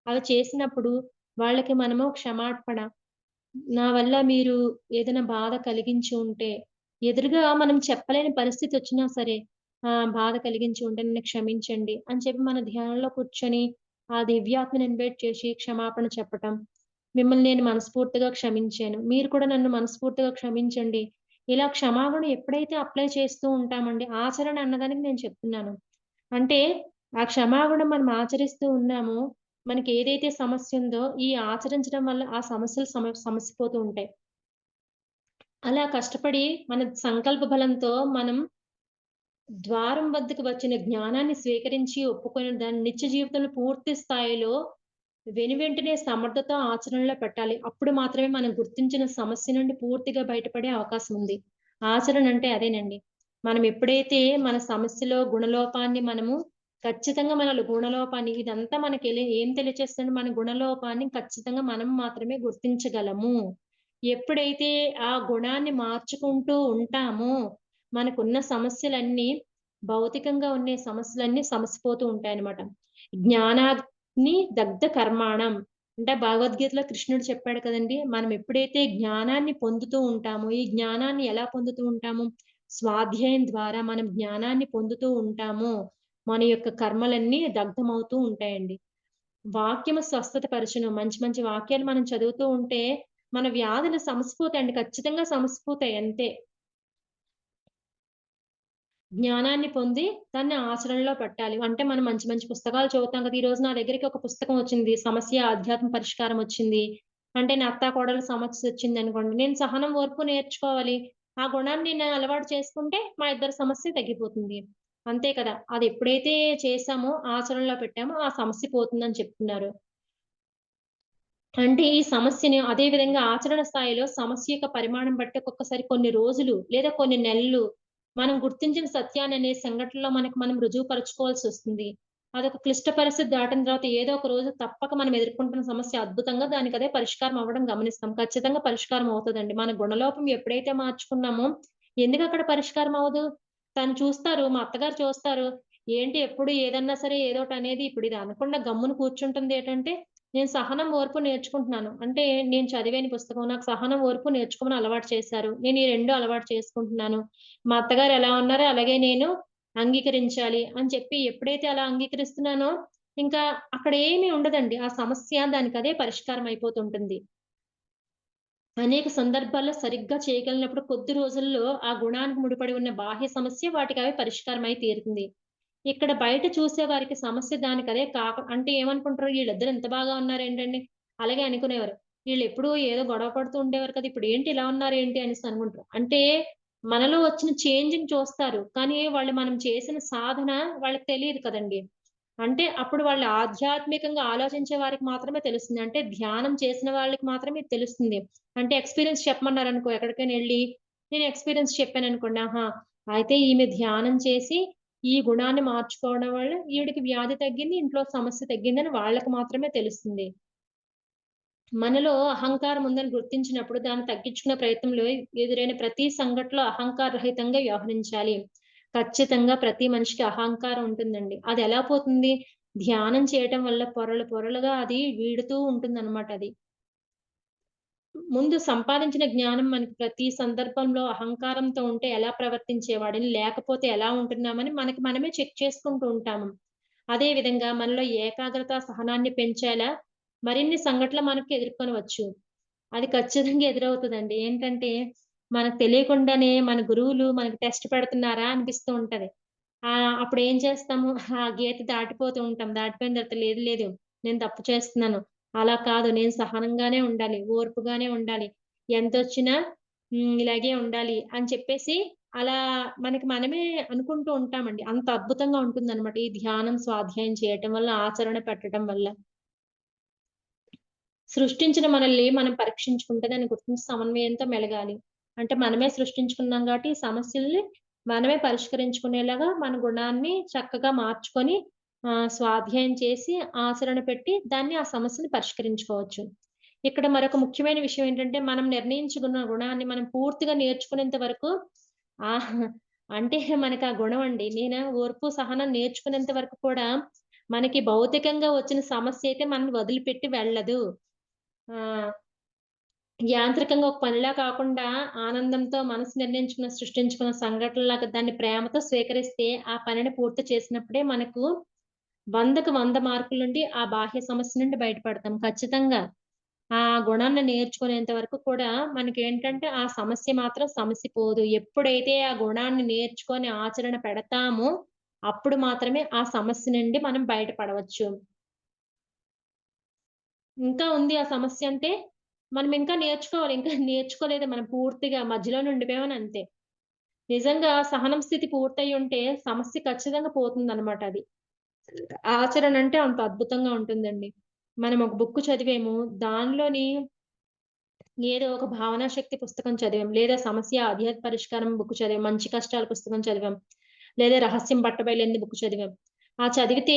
అవి చేసినప్పుడు వాళ్ళకి మనము క్షమార్పణ నా వల్ల మీరు ఏదైనా బాధ కలిగించి ఉంటే, ఎదురుగా మనం చెప్పలేని పరిస్థితొచ్చినా సరే, బాధ కలిగించి ఉంటే నన్ను క్షమించండి అని చెప్పి మన ధ్యానంలో కూర్చొని, ఆ దివ్యాత్మని ఇన్వైట్ చేసి క్షమాపణ చెప్పటం. మిమ్మల్ని నేను మనస్ఫూర్తిగా క్షమించాను. మీరు కూడా నన్ను మనస్ఫూర్తిగా క్షమించండి. ఇలా క్షమాగుణ ఎప్పుడైతే అప్లై చేస్తూ ఉంటామండి, ఆచరణ అన్నదానికి నేను చెప్తున్నాను. అంటే ఆ క్షమాగుణం మనం ఆచరిస్తూ ఉన్నామో, మనకేదైతే సమస్యుందో, ఈ ఆచరించడం వల్ల ఆ సమస్యలు సమసిపోతూ ఉంటాయి. అలా కష్టపడి మన సంకల్ప బలంతో మనం ద్వారం వద్దకు వచ్చిన జ్ఞానాన్ని స్వీకరించి ఒప్పుకొని దాన్ని నిత్య జీవితంలో పూర్తి స్థాయిలో వెనువెంటనే సమర్థతో ఆచరణలో పెట్టాలి. అప్పుడు మాత్రమే మనం గుర్తించిన సమస్య నుండి పూర్తిగా బయటపడే అవకాశం ఉంది. ఆచరణ అంటే అదేనండి. మనం ఎప్పుడైతే మన సమస్యలో గుణలోపాన్ని మనము ఖచ్చితంగా మన గుణలోపాన్ని ఇదంతా ఏం తెలియచేస్తుంది మన గుణలోపాన్ని ఖచ్చితంగా మనం మాత్రమే గుర్తించగలము. ఎప్పుడైతే ఆ గుణాన్ని మార్చుకుంటూ ఉంటామో, మనకున్న సమస్యలన్నీ భౌతికంగా ఉండే సమస్యలన్నీ సమసిపోతూ ఉంటాయన్నమాట. జ్ఞానాగ్ని దగ్ధ కర్మాణం. అంటే భగవద్గీతలో కృష్ణుడు చెప్పాడు కదండీ! మనం ఎప్పుడైతే జ్ఞానాన్ని పొందుతూ ఉంటామో, ఈ జ్ఞానాన్ని ఎలా పొందుతూ ఉంటాము? స్వాధ్యాయం ద్వారా మనం జ్ఞానాన్ని పొందుతూ ఉంటామో, మన యొక్క కర్మలన్నీ దగ్ధమవుతూ ఉంటాయండి. వాక్యము స్వస్థత పరచును. మంచి మంచి వాక్యాలు మనం చదువుతూ ఉంటే, మన వ్యాధులు సమసిపోతాయండి. ఖచ్చితంగా సమసిపోతాయి అంతే. జ్ఞానాన్ని పొంది దాన్ని ఆచరణలో పెట్టాలి. అంటే మనం మంచి మంచి పుస్తకాలు చదువుతాం కదా! ఈరోజు నా దగ్గరికి ఒక పుస్తకం వచ్చింది. సమస్య ఆధ్యాత్మ పరిష్కారం వచ్చింది. అంటే నా అత్తాకోడళ్ళ సమస్యొచ్చిందనుకోండి. నేను సహనం, ఓర్పు నేర్చుకోవాలి. ఆ గుణాన్ని నేను అలవాటు చేసుకుంటే మా ఇద్దరి సమస్య తగ్గిపోతుంది. అంతే కదా! అది ఎప్పుడైతే చేశామో, ఆచరణలో పెట్టామో ఆ సమస్య పోతుందని చెప్తున్నారు. అంటే ఈ సమస్యని అదే విధంగా ఆచరణ స్థాయిలో సమస్య యొక్క పరిమాణం బట్టి ఒక్కొక్కసారి కొన్ని రోజులు లేదా కొన్ని నెలలు మనం గుర్తించిన సత్యాన్ని సంఘటనలో మనకు మనం రుజువుపరుచుకోవాల్సొస్తుంది. అదొక క్లిష్ట పరిస్థితి దాటిన తర్వాత ఏదో ఒక రోజు తప్పక మనం ఎదుర్కొంటున్న సమస్య అద్భుతంగా దానికదే పరిష్కారం అవ్వడం గమనిస్తాం. ఖచ్చితంగా పరిష్కారం అవుతదండి. మన గుణలోపం ఎప్పుడైతే మార్చుకున్నామో ఎందుకక్కడ పరిష్కారం అవ్వదు? తను చూస్తారు, మా అత్తగారు చూస్తారు. ఏంటి ఎప్పుడు ఏదన్నా సరే ఏదోటనేది ఇప్పుడు ఇది అనకుండా గమ్మున కూర్చుంటుందేటంటే నేను సహనం, ఓర్పు నేర్చుకుంటున్నాను. అంటే నేను చదివాను పుస్తకం. నాకు సహనం, ఓర్పు నేర్చుకోమని అలవాటు చేశారు. నేను ఈ 2 అలవాటు చేసుకుంటున్నాను. మా అత్తగారు ఎలా ఉన్నారో అలాగే నేను అంగీకరించాలి అని చెప్పి ఎప్పుడైతే అలా అంగీకరిస్తున్నానో, ఇంకా అక్కడ ఏమీ ఉండదండి. ఆ సమస్య దానికదే పరిష్కారం అయిపోతుంటుంది. అనేక సందర్భాల్లో సరిగ్గా చేయగలిగినప్పుడు కొద్ది రోజుల్లో ఆ గుణానికి ముడిపడి ఉన్న బాహ్య సమస్య వాటికవే పరిష్కారమై తీరుతుంది. ఇక్కడ బయట చూసేవారికి సమస్య దానికదే అంటే ఏమనుకుంటారు ఈళ్ళిద్దరు ఇంత బాగా ఉన్నారేంటండి? అలాగే అనుకునేవారు. ఈళ్ళెప్పుడూ ఏదో గొడవ పడుతూ ఉండేవారు కదా! ఇప్పుడేంటి ఇలా ఉన్నారేంటి అనేసి అనుకుంటారు. అంటే మనలో వచ్చిన చేంజ్‌ని చూస్తారు. కానీ వాళ్ళు మనం చేసిన సాధన వాళ్ళకి తెలీదు కదండీ! అంటే అప్పుడు వాళ్ళు ఆధ్యాత్మికంగా ఆలోచించే వారికి మాత్రమే తెలుస్తుంది. అంటే ధ్యానం చేసిన వాళ్ళకి మాత్రమే ఇది తెలుస్తుంది. అంటే ఎక్స్‌పీరియన్స్ చెప్పమన్నారనుకో ఎక్కడికైనెళ్లి, నేను ఎక్స్‌పీరియన్స్ చెప్పాననుకోండి. ఆహా! అయితే ఈమె ధ్యానం చేసి ఈ గుణాన్ని మార్చుకోవడం వల్ల ఈవిడకి వ్యాధి తగ్గింది, ఇంట్లో సమస్య తగ్గిందని వాళ్ళకి మాత్రమే తెలుస్తుంది. మనలో అహంకారం ఉందని గుర్తించినప్పుడు దాన్ని తగ్గించుకునే ప్రయత్నంలో ఎదురైన ప్రతి సంఘటనలో అహంకార రహితంగా వ్యవహరించాలి. ఖచ్చితంగా ప్రతి మనిషికి అహంకారం ఉంటుందండి. అది ఎలా పోతుంది? ధ్యానం చేయటం వల్ల పొరలు పొరలుగా అది వీడుతూ ఉంటుందనమాట అది. ముందు సంపాదించిన జ్ఞానం మనకి ప్రతి సందర్భంలో అహంకారంతో ఉంటే ఎలా ప్రవర్తించేవాడిని, లేకపోతే ఎలా ఉంటున్నామని మనకి మనమే చెక్ చేసుకుంటూ ఉంటాము. అదే విధంగా మనలో ఏకాగ్రత, సహనాన్ని పెంచేలా మరిన్ని సంఘటనలు మనకు ఎదుర్కొనవచ్చు. అది ఖచ్చితంగా ఎదురవుతదండి. ఏంటంటే, మనకు తెలియకుండానే మన గురువులు మనకు టెస్ట్ పెడుతున్నారా అనిపిస్తూ ఉంటది. అప్పుడేం చేస్తాము, ఆ గీత దాటిపోతూ ఉంటాం. దాటిపోయిన తర్వాత లేదు లేదు నేను తప్పు చేస్తున్నాను. అలా కాదు నేను సహనంగానే ఉండాలి, ఓర్పుగానే ఉండాలి. ఎంతొచ్చినా ఇలాగే ఉండాలి అని చెప్పేసి అలా మనకి మనమే అనుకుంటూ ఉంటామండి. అంత అద్భుతంగా ఉంటుందనమాట. ఈ ధ్యానం, స్వాధ్యాయం చేయటం వల్ల, ఆచరణ పెట్టడం వల్ల. సృష్టించిన మనల్ని మనం పరీక్షించుకుంటే దాన్ని గుర్తించి సమన్వయంతో మెలగాలి. అంటే మనమే సృష్టించుకున్నాం కాబట్టి ఈ సమస్యల్ని మనమే పరిష్కరించుకునేలాగా మన గుణాన్ని చక్కగా మార్చుకొని స్వాధ్యాయం చేసి ఆచరణ పెట్టి దాన్ని ఆ సమస్యని పరిష్కరించుకోవచ్చు. ఇక్కడ మరొక ముఖ్యమైన విషయం ఏంటంటే మనం నిర్ణయించుకున్న గుణాన్ని మనం పూర్తిగా నేర్చుకునేంత వరకు ఆహ్, అంటే మనకు ఆ గుణం అండి. నేను ఓర్పు, సహనం నేర్చుకునేంత వరకు కూడా మనకి భౌతికంగా వచ్చిన సమస్య అయితే మనల్ని వదిలిపెట్టి వెళ్ళదు. ఆ! యాంత్రికంగా ఒక పనిలా కాకుండా ఆనందంతో మనసు నిర్ణయించుకున్న, సృష్టించుకున్న సంఘటనలాగా దాన్ని ప్రేమతో స్వీకరిస్తే, ఆ పనిని పూర్తి చేసినప్పుడే మనకు 100కి 100 మార్కుల నుండి ఆ బాహ్య సమస్య నుండి బయటపడతాం. ఖచ్చితంగా. ఆ గుణాన్ని నేర్చుకునేంత వరకు కూడా మనకేంటంటే, ఆ సమస్య మాత్రం సమస్య పోదు. ఎప్పుడైతే ఆ గుణాన్ని నేర్చుకొని ఆచరణ పెడతామో, అప్పుడు మాత్రమే ఆ సమస్య నుండి మనం బయటపడవచ్చు. ఇంకా ఉంది ఆ సమస్య అంటే, మనం ఇంకా నేర్చుకోవాలి. ఇంకా నేర్చుకోలేదు మనం పూర్తిగా మధ్యలోనే ఉండిపోయామని అంతే. నిజంగా సహనం స్థితి పూర్తయ్యుంటే సమస్య ఖచ్చితంగా పోతుందనమాట అది. ఆచరణ అంటే అంత అద్భుతంగా ఉంటుందండి. మనం ఒక బుక్ చదివాము. దానిలోని ఏదో ఒక భావనా శక్తి పుస్తకం చదివాం. లేదా సమస్య అధ్యాత్మ పరిష్కారం బుక్ చదివాం. మంచి కష్టాల పుస్తకం చదివాం. లేదా రహస్యం బట్టబయలైంది బుక్ చదివాం. ఆ చదివితే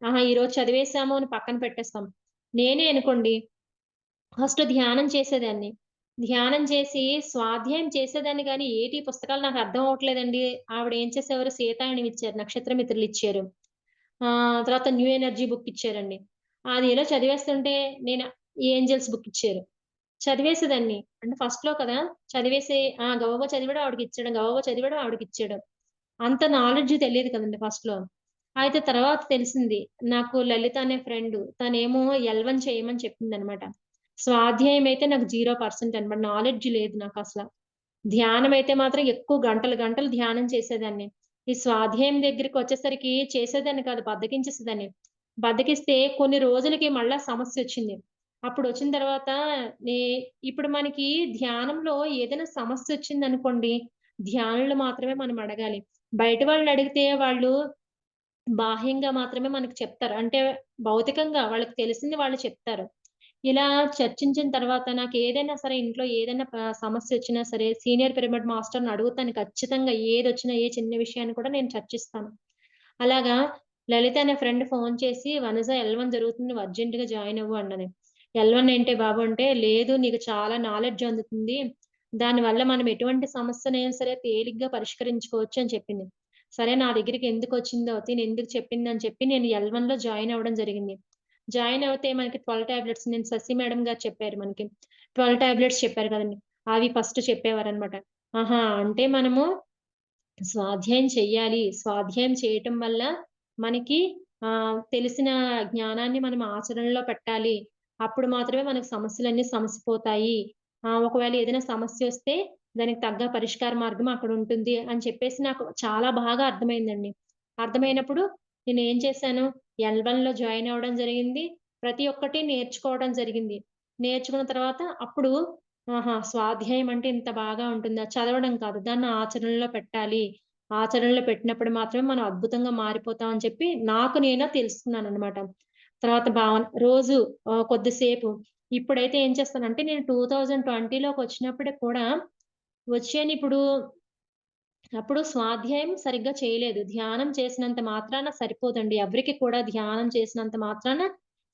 ఆహా! ఈరోజు చదివేసాము అని పక్కన పెట్టేస్తాం. నేనే అనుకోండి ఫస్ట్ ధ్యానం చేసేదాన్ని. ధ్యానం చేసి స్వాధ్యాయం చేసేదాన్ని గానీ, ఏటి పుస్తకాలు నాకు అర్థం అవ్వట్లేదండి. ఆవిడ ఏం చేసేవారు 'సీతాయనం' ఇచ్చారు. 'నక్షత్రమిత్రులు' ఇచ్చారు. తర్వాత 'న్యూ ఎనర్జీ' బుక్ ఇచ్చారండి. అది ఇలా చదివేస్తుంటే నేను 'ఏంజెల్స్' బుక్ ఇచ్చారు. చదివేసేదాన్ని. అంటే ఫస్ట్‌లో కదా! చదివేసి గబగబా చదివాడు ఆవిడకిచ్చేయడం, గబగబా చదివాడు ఆవిడకిచ్చేయడం. అంత నాలెడ్జ్ తెలీదు కదండీ ఫస్ట్‌లో. అయితే తర్వాత తెలిసింది. నాకు లలిత అనే ఫ్రెండు తనేమో ఎల్1 చేయమని చెప్పిందనమాట. స్వాధ్యాయం అయితే నాకు 0% అనమాట. నాలెడ్జ్ లేదు నాకసల. ధ్యానం అయితే మాత్రం ఎక్కువ గంటలు గంటలు ధ్యానం చేసేదాన్ని. ఈ స్వాధ్యాయం దగ్గరికొచ్చేసరికి చేసేదాన్ని కాదు బద్ధకించేసేదాన్ని. బద్ధకిస్తే కొన్ని రోజులకి మళ్ళా సమస్యొచ్చింది. అప్పుడొచ్చిన తర్వాత నే ఇప్పుడు మనకి ధ్యానంలో ఏదైనా సమస్యొచ్చిందనుకోండి, ధ్యానులు మాత్రమే మనం అడగాలి. బయట వాళ్ళనడిగితే వాళ్ళు బాహ్యంగా మాత్రమే మనకు చెప్తారు. అంటే భౌతికంగా వాళ్ళకి తెలిసింది వాళ్ళు చెప్తారు. ఇలా చర్చించిన తర్వాత నాకేదైనా సరే ఇంట్లో ఏదైనా సమస్యొచ్చినా సరే సీనియర్ పిరమిడ్ మాస్టర్‌ని అడుగుతాను ఖచ్చితంగా. ఏదొచ్చినా ఏ చిన్న విషయాన్ని కూడా నేను చర్చిస్తాను. అలాగా లలిత అనే ఫ్రెండ్ ఫోను చేసి "వనజ ఎల్1 జరుగుతుంది. నువ్వు అర్జెంట్‌గా జాయిన్ అవ్వు" అన్నది. "ఎల్1 ఏంటే బాబు" అంటే, "లేదు నీకు చాలా నాలెడ్జ్ అందుతుంది. దానివల్ల మనం ఎటువంటి సమస్యనైనా సరే తేలిగ్గా పరిష్కరించుకోవచ్చు" అని చెప్పింది. సరే నా దగ్గరికి ఎందుకొచ్చిందో, తినెందుకు చెప్పిందని చెప్పి నేను ఎల్1లో జాయిన్ అవ్వడం జరిగింది. జాయిన్ అవుతే మనకి 12 టాబ్లెట్స్ నేను శశి మేడం గారు చెప్పారు మనకి. 12 టాబ్లెట్స్ చెప్పారు కదండీ! అవి ఫస్ట్ చెప్పేవారనమాట. ఆహా! అంటే మనము స్వాధ్యాయం చెయ్యాలి. స్వాధ్యాయం చేయటం వల్ల మనకి తెలిసిన జ్ఞానాన్ని మనం ఆచరణలో పెట్టాలి. అప్పుడు మాత్రమే మనకు సమస్యలన్నీ సమసిపోతాయి. ఒకవేళ ఏదైనా సమస్యొస్తే దానికి తగ్గ పరిష్కార మార్గం అక్కడుంటుంది అని చెప్పేసి నాకు చాలా బాగా అర్థమైందండి. అర్థమైనప్పుడు నేనేం చేశాను, ఎల్1లో జాయిన్ అవ్వడం జరిగింది. ప్రతి ఒక్కటి నేర్చుకోవడం జరిగింది. నేర్చుకున్న తర్వాత అప్పుడు ఆహా! స్వాధ్యాయం అంటే ఇంత బాగా ఉంటుందా? చదవడం కాదు. దాన్ని ఆచరణలో పెట్టాలి. ఆచరణలో పెట్టినప్పుడు మాత్రమే మనం అద్భుతంగా మారిపోతాం అని చెప్పి నాకు నేను తెలుసుకున్నాననమాట. తర్వాత భావన రోజు కొద్దిసేపు ఇప్పుడైతే ఏం చేస్తానంటే నేను 2020లోకొచ్చినప్పటికి కూడా వచ్చానిప్పుడు అప్పుడు స్వాధ్యాయం సరిగ్గా చేయలేదు. ధ్యానం చేసినంత మాత్రాన సరిపోదండి. ఎవరికి కూడా ధ్యానం చేసినంత మాత్రాన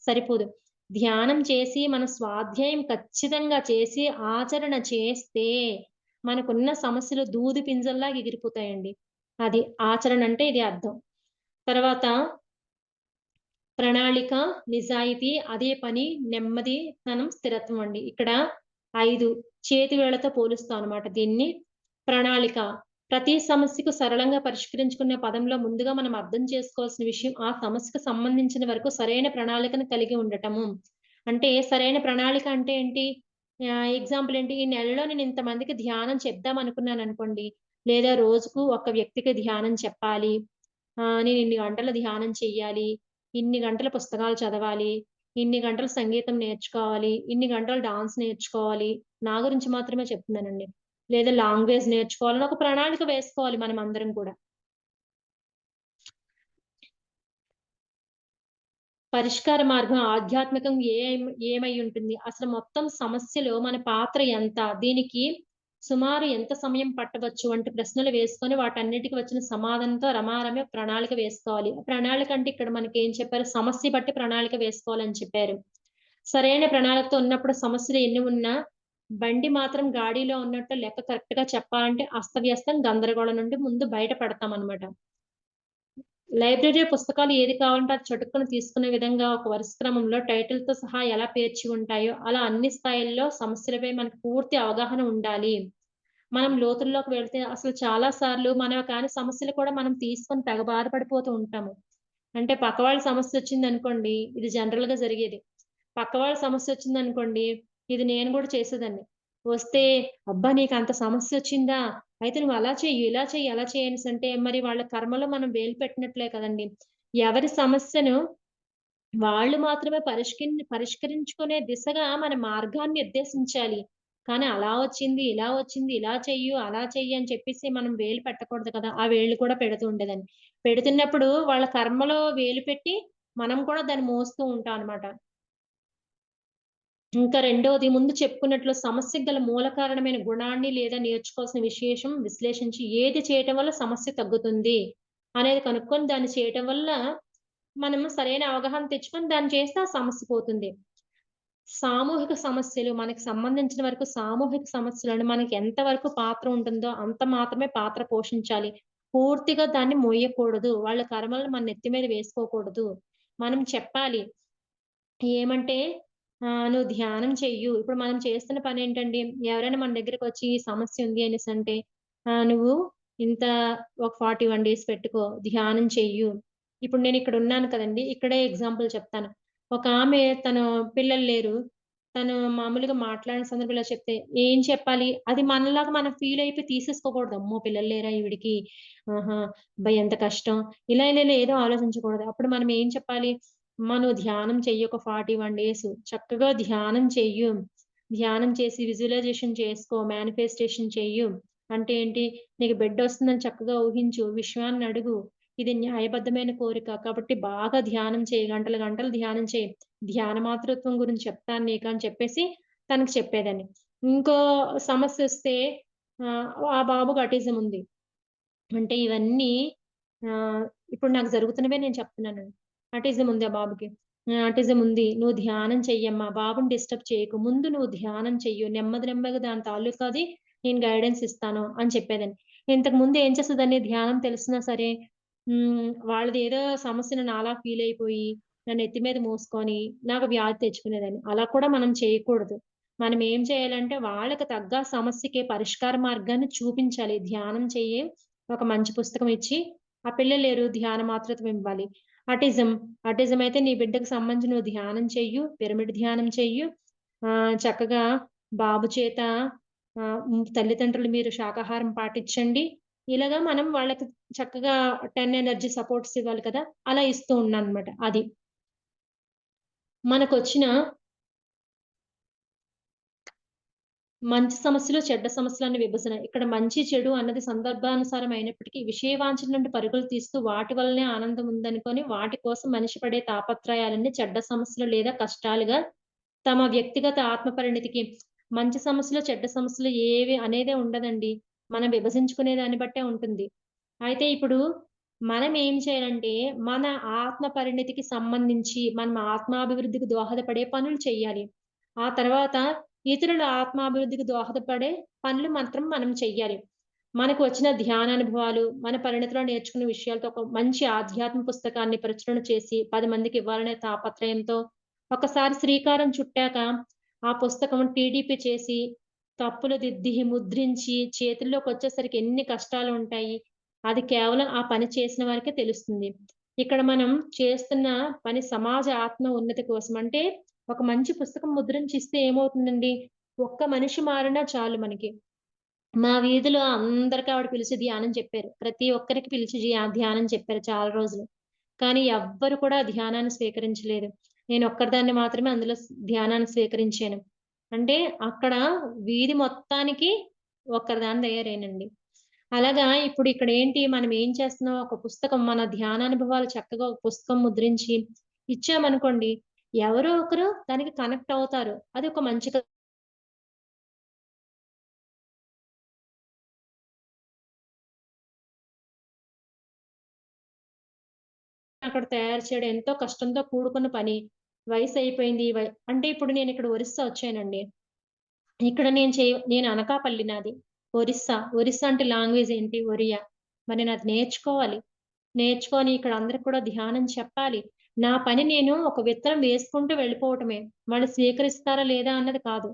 సరిపోదు. ధ్యానం చేసి మన స్వాధ్యాయం ఖచ్చితంగా చేసి ఆచరణ చేస్తే మనకున్న సమస్యలు దూది పింజల్లాగా ఎగిరిపోతాయండి. అది ఆచరణ అంటే ఇది అర్థం. తర్వాత ప్రణాళిక, నిజాయితీ, అదే పని, నెమ్మదితనం, స్థిరత్వం అండి. ఇక్కడ 5 చేతి వేళ్ళతో పోలుస్తాం అనమాట దీన్ని. ప్రణాళిక ప్రతి సమస్యకు సరళంగా పరిష్కరించుకునే పదంలో ముందుగా మనం అర్థం చేసుకోవాల్సిన విషయం ఆ సమస్యకు సంబంధించిన వరకు సరైన ప్రణాళికను కలిగి ఉండటము. అంటే సరైన ప్రణాళిక అంటే ఏంటి? ఎగ్జాంపుల్ ఏంటి? ఈ నెలలో నేను ఇంతమందికి ధ్యానం చెప్దాం అనుకున్నాననుకోండి. లేదా రోజుకు ఒక వ్యక్తికి ధ్యానం చెప్పాలి. నేను ఇన్ని గంటలు ధ్యానం చెయ్యాలి. ఇన్ని గంటలు పుస్తకాలు చదవాలి. ఇన్ని గంటలు సంగీతం నేర్చుకోవాలి. ఇన్ని గంటలు డాన్స్ నేర్చుకోవాలి. నా గురించి మాత్రమే చెప్తున్నానండి. లేదా లాంగ్వేజ్ నేర్చుకోవాలని ఒక ప్రణాళిక వేసుకోవాలి మనమందరం కూడా. పరిష్కార మార్గం ఆధ్యాత్మికం ఏమై ఉంటుంది? అసలు మొత్తం సమస్యలో మన పాత్ర ఎంత? దీనికి సుమారు ఎంత సమయం పట్టవచ్చు? వంటి ప్రశ్నలు వేసుకొని వాటన్నిటికి వచ్చిన సమాధానంతో రమారమి ప్రణాళిక వేసుకోవాలి. ప్రణాళిక అంటే ఇక్కడ మనకేం చెప్పారు? సమస్య బట్టి ప్రణాళిక వేసుకోవాలని చెప్పారు. సరైన ప్రణాళికతో ఉన్నప్పుడు సమస్యలు ఎన్ని ఉన్నా బండి మాత్రం గాడిలో ఉన్నట్టు లెక్క కరెక్ట్‌గా చెప్పాలంటే అస్తవ్యస్తం, గందరగోళం నుండి ముందు బయట పడతామనమాట. లైబ్రరీ పుస్తకాలు ఏది కావాలంటే అది చటుక్కున తీసుకునే విధంగా ఒక వరుస క్రమంలో టైటిల్‌తో సహా ఎలా పేర్చి ఉంటాయో, అలా అన్ని స్థాయిల్లో సమస్యలపై మనకు పూర్తి అవగాహన ఉండాలి. మనం లోతుల్లోకి వెళ్తే అసలు చాలా సార్లు మనవి కాని సమస్యలు కూడా మనం తీసుకొని తెగ బాధపడిపోతూ ఉంటాము. అంటే పక్కవాళ్ళ సమస్యొచ్చిందనుకోండి, ఇది జనరల్‌గా జరిగేది. పక్కవాళ్ళ సమస్యొచ్చిందనుకోండి, ఇది నేను గూడా చేసేదాన్ని. వస్తే, "అబ్బా! నీకంత సమస్యొచ్చిందా? అయితే నువ్వు అలా చెయ్యి, ఇలా చెయ్యి, అలా చెయ్యి" అనేసంటే మరి వాళ్ళ కర్మలో మనం వేలు పెట్టినట్లే కదండీ! ఎవరి సమస్యను వాళ్ళు మాత్రమే పరిష్కరించుకునే దిశగా మన మార్గాన్ని నిర్దేశించాలి. కానీ అలా వచ్చింది, ఇలా వచ్చింది, ఇలా చెయ్యు, అలా చెయ్యి అని చెప్పేసి మనం వేలు పెట్టకూడదు కదా! ఆ వేళ్ళు కూడా పెడుతూ ఉండేదాన్ని. పెడుతున్నప్పుడు వాళ్ళ కర్మలో వేలు పెట్టి, మనం కూడా దాన్ని మోస్తూ ఉంటాం అనమాట. ఇంకా రెండోది ముందు చెప్పుకున్నట్లు సమస్యకు గల మూల కారణమైన గుణాన్ని లేదా నేర్చుకోవాల్సిన విశేషం విశ్లేషించి ఏది చేయటం వల్ల సమస్య తగ్గుతుంది అనేది కనుక్కొని దాన్ని చేయటం వల్ల మనము సరైన అవగాహన తెచ్చుకొని దాన్ని చేస్తే ఆ సమస్య పోతుంది. సామూహిక సమస్యలు మనకి సంబంధించిన వరకు సామూహిక సమస్యలను మనకి ఎంత వరకు పాత్ర ఉంటుందో అంత మాత్రమే పాత్ర పోషించాలి. పూర్తిగా దాన్ని మోయకూడదు. వాళ్ళ కర్మలను మన నెత్తి మీద వేసుకోకూడదు. మనం చెప్పాలి. ఏమంటే "నువ్వు ధ్యానం చెయ్యు." ఇప్పుడు మనం చేస్తున్న పనేంటండి, ఎవరైనా మన దగ్గరకొచ్చి ఈ సమస్య ఉంది అనేసంటే, "నువ్వు ఇంత ఒక 41 డేస్ పెట్టుకో. ధ్యానం చెయ్యు." ఇప్పుడు నేనిక్కడున్నాను కదండీ! ఇక్కడే ఎగ్జాంపుల్ చెప్తాను. ఒకామె తను పిల్లలు లేరు. తను మామూలుగా మాట్లాడిన సందర్భంలో చెప్తే ఏం చెప్పాలి? అది మనలాగా మనం ఫీల్ అయిపోయి తీసేసుకోకూడదు. అమ్మో! పిల్లలు లేరా ఈవిడకి? ఆహా! అబ్బా! ఎంత కష్టం. ఇలా ఏదో ఆలోచించకూడదు. అప్పుడు మనం ఏం చెప్పాలి? అమ్మా! నువ్వు ధ్యానం చెయ్యి ఒక 41 డేస్. చక్కగా ధ్యానం చెయ్యు. ధ్యానం చేసి విజువలైజేషన్ చేసుకో. మేనిఫెస్టేషన్ చెయ్యు. అంటే ఏంటి? నీకు బిడ్డొస్తుందని చక్కగా ఊహించు. విశ్వాన్నడుగు. ఇది న్యాయబద్ధమైన కోరిక. కాబట్టి బాగా ధ్యానం చెయ్యి. గంటలు గంటలు ధ్యానం చెయ్యి. ధ్యాన మాతృత్వం గురించి చెప్తాను నీకు అని చెప్పేసి తనకి చెప్పేదాన్ని. ఇంకో సమస్యొస్తే ఆ బాబుకి ఆటిజం ఉంది. అంటే ఇవన్నీ ఇప్పుడు నాకు జరుగుతున్నవే నేను చెప్తున్నానండి. ఆటిజం ఉంది ఆ బాబుకి. ఆటిజం ఉంది. "నువ్వు ధ్యానం చెయ్యమ్మా. బాబుని డిస్టర్బ్ చేయకు. ముందు నువ్వు ధ్యానం చెయ్యు. నెమ్మదిగా దాని తాలూకాది నేను గైడెన్స్ ఇస్తాను" అని చెప్పేదాన్ని. ఇంతకుముందు ఏం చేసేదాన్ని ధ్యానం తెలిసినా సరే వాళ్ళదేదో సమస్యను నాలా ఫీల్ అయిపోయి, నా నెత్తి మీద మోసుకొని, నాకు వ్యాధి తెచ్చుకునేదాన్ని. అలా కూడా మనం చేయకూడదు. మనం ఏం చేయాలంటే వాళ్ళకి తగ్గ సమస్యకి పరిష్కార మార్గాన్ని చూపించాలి. ధ్యానం చెయ్యి ఒక మంచి పుస్తకం ఇచ్చి, ఆ పిల్లలు లేరు ధ్యాన మాతృత్వం ఇవ్వాలి. ఆటిజం, ఆటిజం అయితే నీ బిడ్డకి సంబంధించి నువ్వు ధ్యానం చెయ్యు, పిరమిడ్ ధ్యానం చెయ్యు. చక్కగా బాబు చేత తల్లిదండ్రులు మీరు శాకాహారం పాటించండి. ఇలాగా మనం వాళ్ళకి చక్కగా 10 ఎనర్జీ సపోర్ట్స్ ఇవ్వాలి కదా! అలా ఇస్తూ ఉన్నానన్నమాట. అది. మనకొచ్చిన మంచి సమస్యలు, చెడ్డ సమస్యలన్న విభజన. ఇక్కడ మంచి, చెడు అన్నది సందర్భానుసారం అయినప్పటికీ విషయవాంఛన నుండి పరుగులు తీస్తూ వాటి వల్లనే ఆనందం ఉందనుకోని వాటి కోసం మనిషి పడే తాపత్రయాలన్నీ చెడ్డ సమస్యలు లేదా కష్టాలుగా తమ వ్యక్తిగత ఆత్మ పరిణితికి మంచి సమస్యలు, చెడ్డ సమస్యలు ఏవి అనేదే ఉండదండి. మనం విభజించుకునే దాన్ని బట్టే ఉంటుంది. అయితే ఇప్పుడు మనం ఏం చేయాలంటే, మన ఆత్మ పరిణితికి సంబంధించి మనం ఆత్మాభివృద్ధికి దోహదపడే పనులు చెయ్యాలి. ఆ తర్వాత ఇతరుల ఆత్మాభివృద్ధికి దోహదపడే పనులు మాత్రం మనం చెయ్యాలి. మనకు వచ్చిన ధ్యానానుభవాలు, మన పరిణతిలో నేర్చుకున్న విషయాలతో ఒక మంచి ఆధ్యాత్మ పుస్తకాన్ని ప్రచురణ చేసి 10 మందికి ఇవ్వాలనే తాపత్రయంతో ఒకసారి శ్రీకారం చుట్టాక ఆ పుస్తకం టీడీపీ చేసి, తప్పులు దిద్ది, ముద్రించి చేతుల్లోకొచ్చేసరికి ఎన్ని కష్టాలుంటాయి. అది కేవలం ఆ పని చేసిన వారికే తెలుస్తుంది. ఇక్కడ మనం చేస్తున్న పని సమాజ ఆత్మ ఉన్నతి కోసం. అంటే ఒక మంచి పుస్తకం ముద్రించి ఇస్తే ఏమవుతుందండి, ఒక్క మనిషి మారినా చాలు మనకి. మా వీధిలో అందరికి ఆవిడ పిలిచి ధ్యానం చెప్పారు. ప్రతి ఒక్కరికి పిలిచి ధ్యానం చెప్పారు చాలా రోజులు. కానీ ఎవ్వరు కూడా ధ్యానాన్ని స్వీకరించలేదు. నేనొక్కడిదాన్ని మాత్రమే అందులో ధ్యానాన్ని స్వీకరించాను. అంటే అక్కడ వీధి మొత్తానికి ఒక్కరిదాన్ని తయారయ్యానండి. అలాగా ఇప్పుడు ఇక్కడేంటి మనం ఏం చేస్తున్నాం, ఒక పుస్తకం మన ధ్యానానుభవాలు చక్కగా ఒక పుస్తకం ముద్రించి ఇచ్చామనుకోండి, ఎవరో ఒకరు దానికి కనెక్ట్ అవుతారు. అది ఒక మంచి అక్కడ తయారు చేయడం ఎంతో కష్టంతో కూడుకున్న పని. వయసయిపోయింది. అంటే ఇప్పుడు నేనిక్కడ ఒరిస్సా వచ్చానండి. ఇక్కడ నేను అనకాపల్లి నాది. ఒరిస్సా. ఒరిస్సా అంటే లాంగ్వేజ్ ఏంటి? ఒరియా. మరి నేనది నేర్చుకోవాలి. నేర్చుకొని ఇక్కడ అందరికి కూడా ధ్యానం చెప్పాలి. నా పని నేను ఒక విత్తనం వేసుకుంటూ వెళ్ళిపోవటమే. వాళ్ళు స్వీకరిస్తారా లేదా అన్నది కాదు.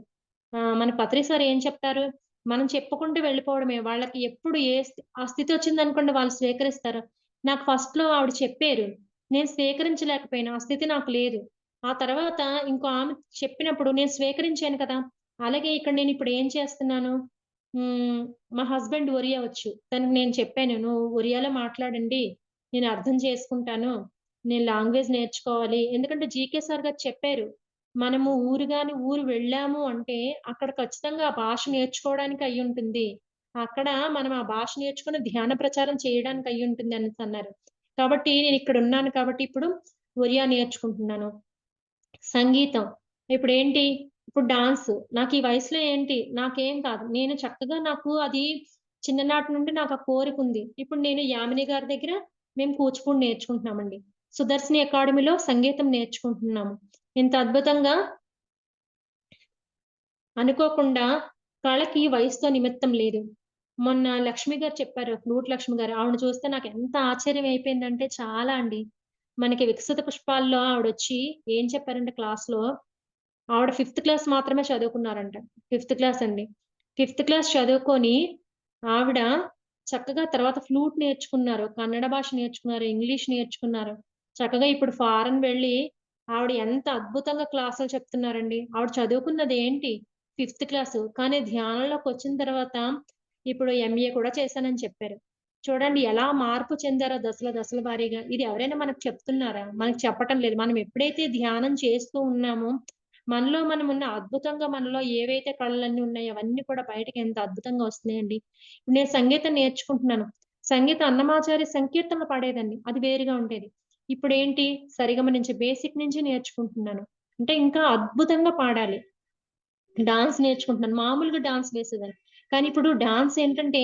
మన పత్రి సార్ ఏం చెప్తారు? మనం చెప్పుకుంటూ వెళ్ళిపోవడమే. వాళ్ళకి ఎప్పుడు ఆ స్థితొచ్చిందనుకోండి వాళ్ళు స్వీకరిస్తారు. నాకు ఫస్ట్‌లో ఆవిడ చెప్పారు. నేను స్వీకరించలేకపోయినా. ఆ స్థితి నాకు లేదు. ఆ తర్వాత ఇంకో ఆమె చెప్పినప్పుడు నేను స్వీకరించాను కదా! అలాగే ఇక్కడ నేనిప్పుడు ఏం చేస్తున్నాను? హ్మ్. మా హస్బెండ్ ఒరియా వచ్చు. తనకి నేను చెప్పాను. "నువ్వు ఒరియాలో మాట్లాడండి. నేను అర్థం చేసుకుంటాను. నేను లాంగ్వేజ్ నేర్చుకోవాలి." ఎందుకంటే జీకే సార్ గారు చెప్పారు. మనము ఊరు వెళ్ళాము అంటే, అక్కడ ఖచ్చితంగా ఆ భాష నేర్చుకోవడానికి అయ్యుంటుంది. అక్కడ మనం ఆ భాష నేర్చుకొని ధ్యాన ప్రచారం చేయడానికి అయ్యుంటుంది అనేసన్నారు. కాబట్టి నేనిక్కడున్నాను కాబట్టి ఇప్పుడు ఒరియా నేర్చుకుంటున్నాను. సంగీతం. ఇప్పుడేంటి, ఇప్పుడు డాన్స్. నాకీ వయసులో ఏంటి, నాకేం కాదు. నేను చక్కగా నాకు అది చిన్ననాటి నుండి నాకా కోరికుంది. ఇప్పుడు నేను యామిని గారి దగ్గర మేము కూచిపూడి నేర్చుకుంటున్నామండి. సుదర్శిని అకాడమీలో సంగీతం నేర్చుకుంటున్నాము. ఇంత అద్భుతంగా అనుకోకుండా కళకి వయసుతో నిమిత్తం లేదు. మొన్న లక్ష్మి గారు చెప్పారు. ఫ్లూట్ లక్ష్మి గారు. ఆవిడని చూస్తే నాకెంత ఆశ్చర్యం అయిపోయిందంటే చాలా అండి. మనకి వికసిత పుష్పాల్లో ఆవిడొచ్చి ఏం చెప్పారంటే క్లాస్‌లో ఆవిడ ఫిఫ్త్ క్లాస్ మాత్రమే చదువుకున్నారంట. ఫిఫ్త్ క్లాస్ అండి. ఫిఫ్త్ క్లాస్ చదువుకొని ఆవిడ చక్కగా తర్వాత ఫ్లూట్ నేర్చుకున్నారు. కన్నడ భాష నేర్చుకున్నారు. ఇంగ్లీష్ నేర్చుకున్నారు. చక్కగా ఇప్పుడు ఫారెన్ వెళ్ళి ఆవిడ ఎంత అద్భుతంగా క్లాసులు చెప్తున్నారండి. ఆవిడ చదువుకున్నదేంటి ఫిఫ్త్ క్లాసు. కానీ ధ్యానంలోకొచ్చిన తర్వాత ఇప్పుడు ఎంఏ కూడా చేశానని చెప్పారు. చూడండి ఎలా మార్పు చెందారో దశల దశల వారీగా. ఇది ఎవరైనా మనకు చెప్తున్నారా? మనకు చెప్పటం లేదు. మనం ఎప్పుడైతే ధ్యానం చేస్తూ ఉన్నామో మనలో మనమున్న అద్భుతంగా మనలో ఏవైతే కళలన్నీ ఉన్నాయో అవన్నీ కూడా బయటకి ఎంత అద్భుతంగా వస్తున్నాయండి. ఇప్పుడు నేను సంగీతం నేర్చుకుంటున్నాను. సంగీత అన్నమాచార్య సంకీర్తనలు పాడేదాన్ని. అది వేరుగా ఉండేది. ఇప్పుడేంటి సరిగమ నుంచి బేసిక్ నుంచి నేర్చుకుంటున్నాను. అంటే ఇంకా అద్భుతంగా పాడాలి. డాన్స్ నేర్చుకుంటున్నాను. మామూలుగా డాన్స్ వేసేదాన్ని. కానీ ఇప్పుడు డాన్స్ ఏంటంటే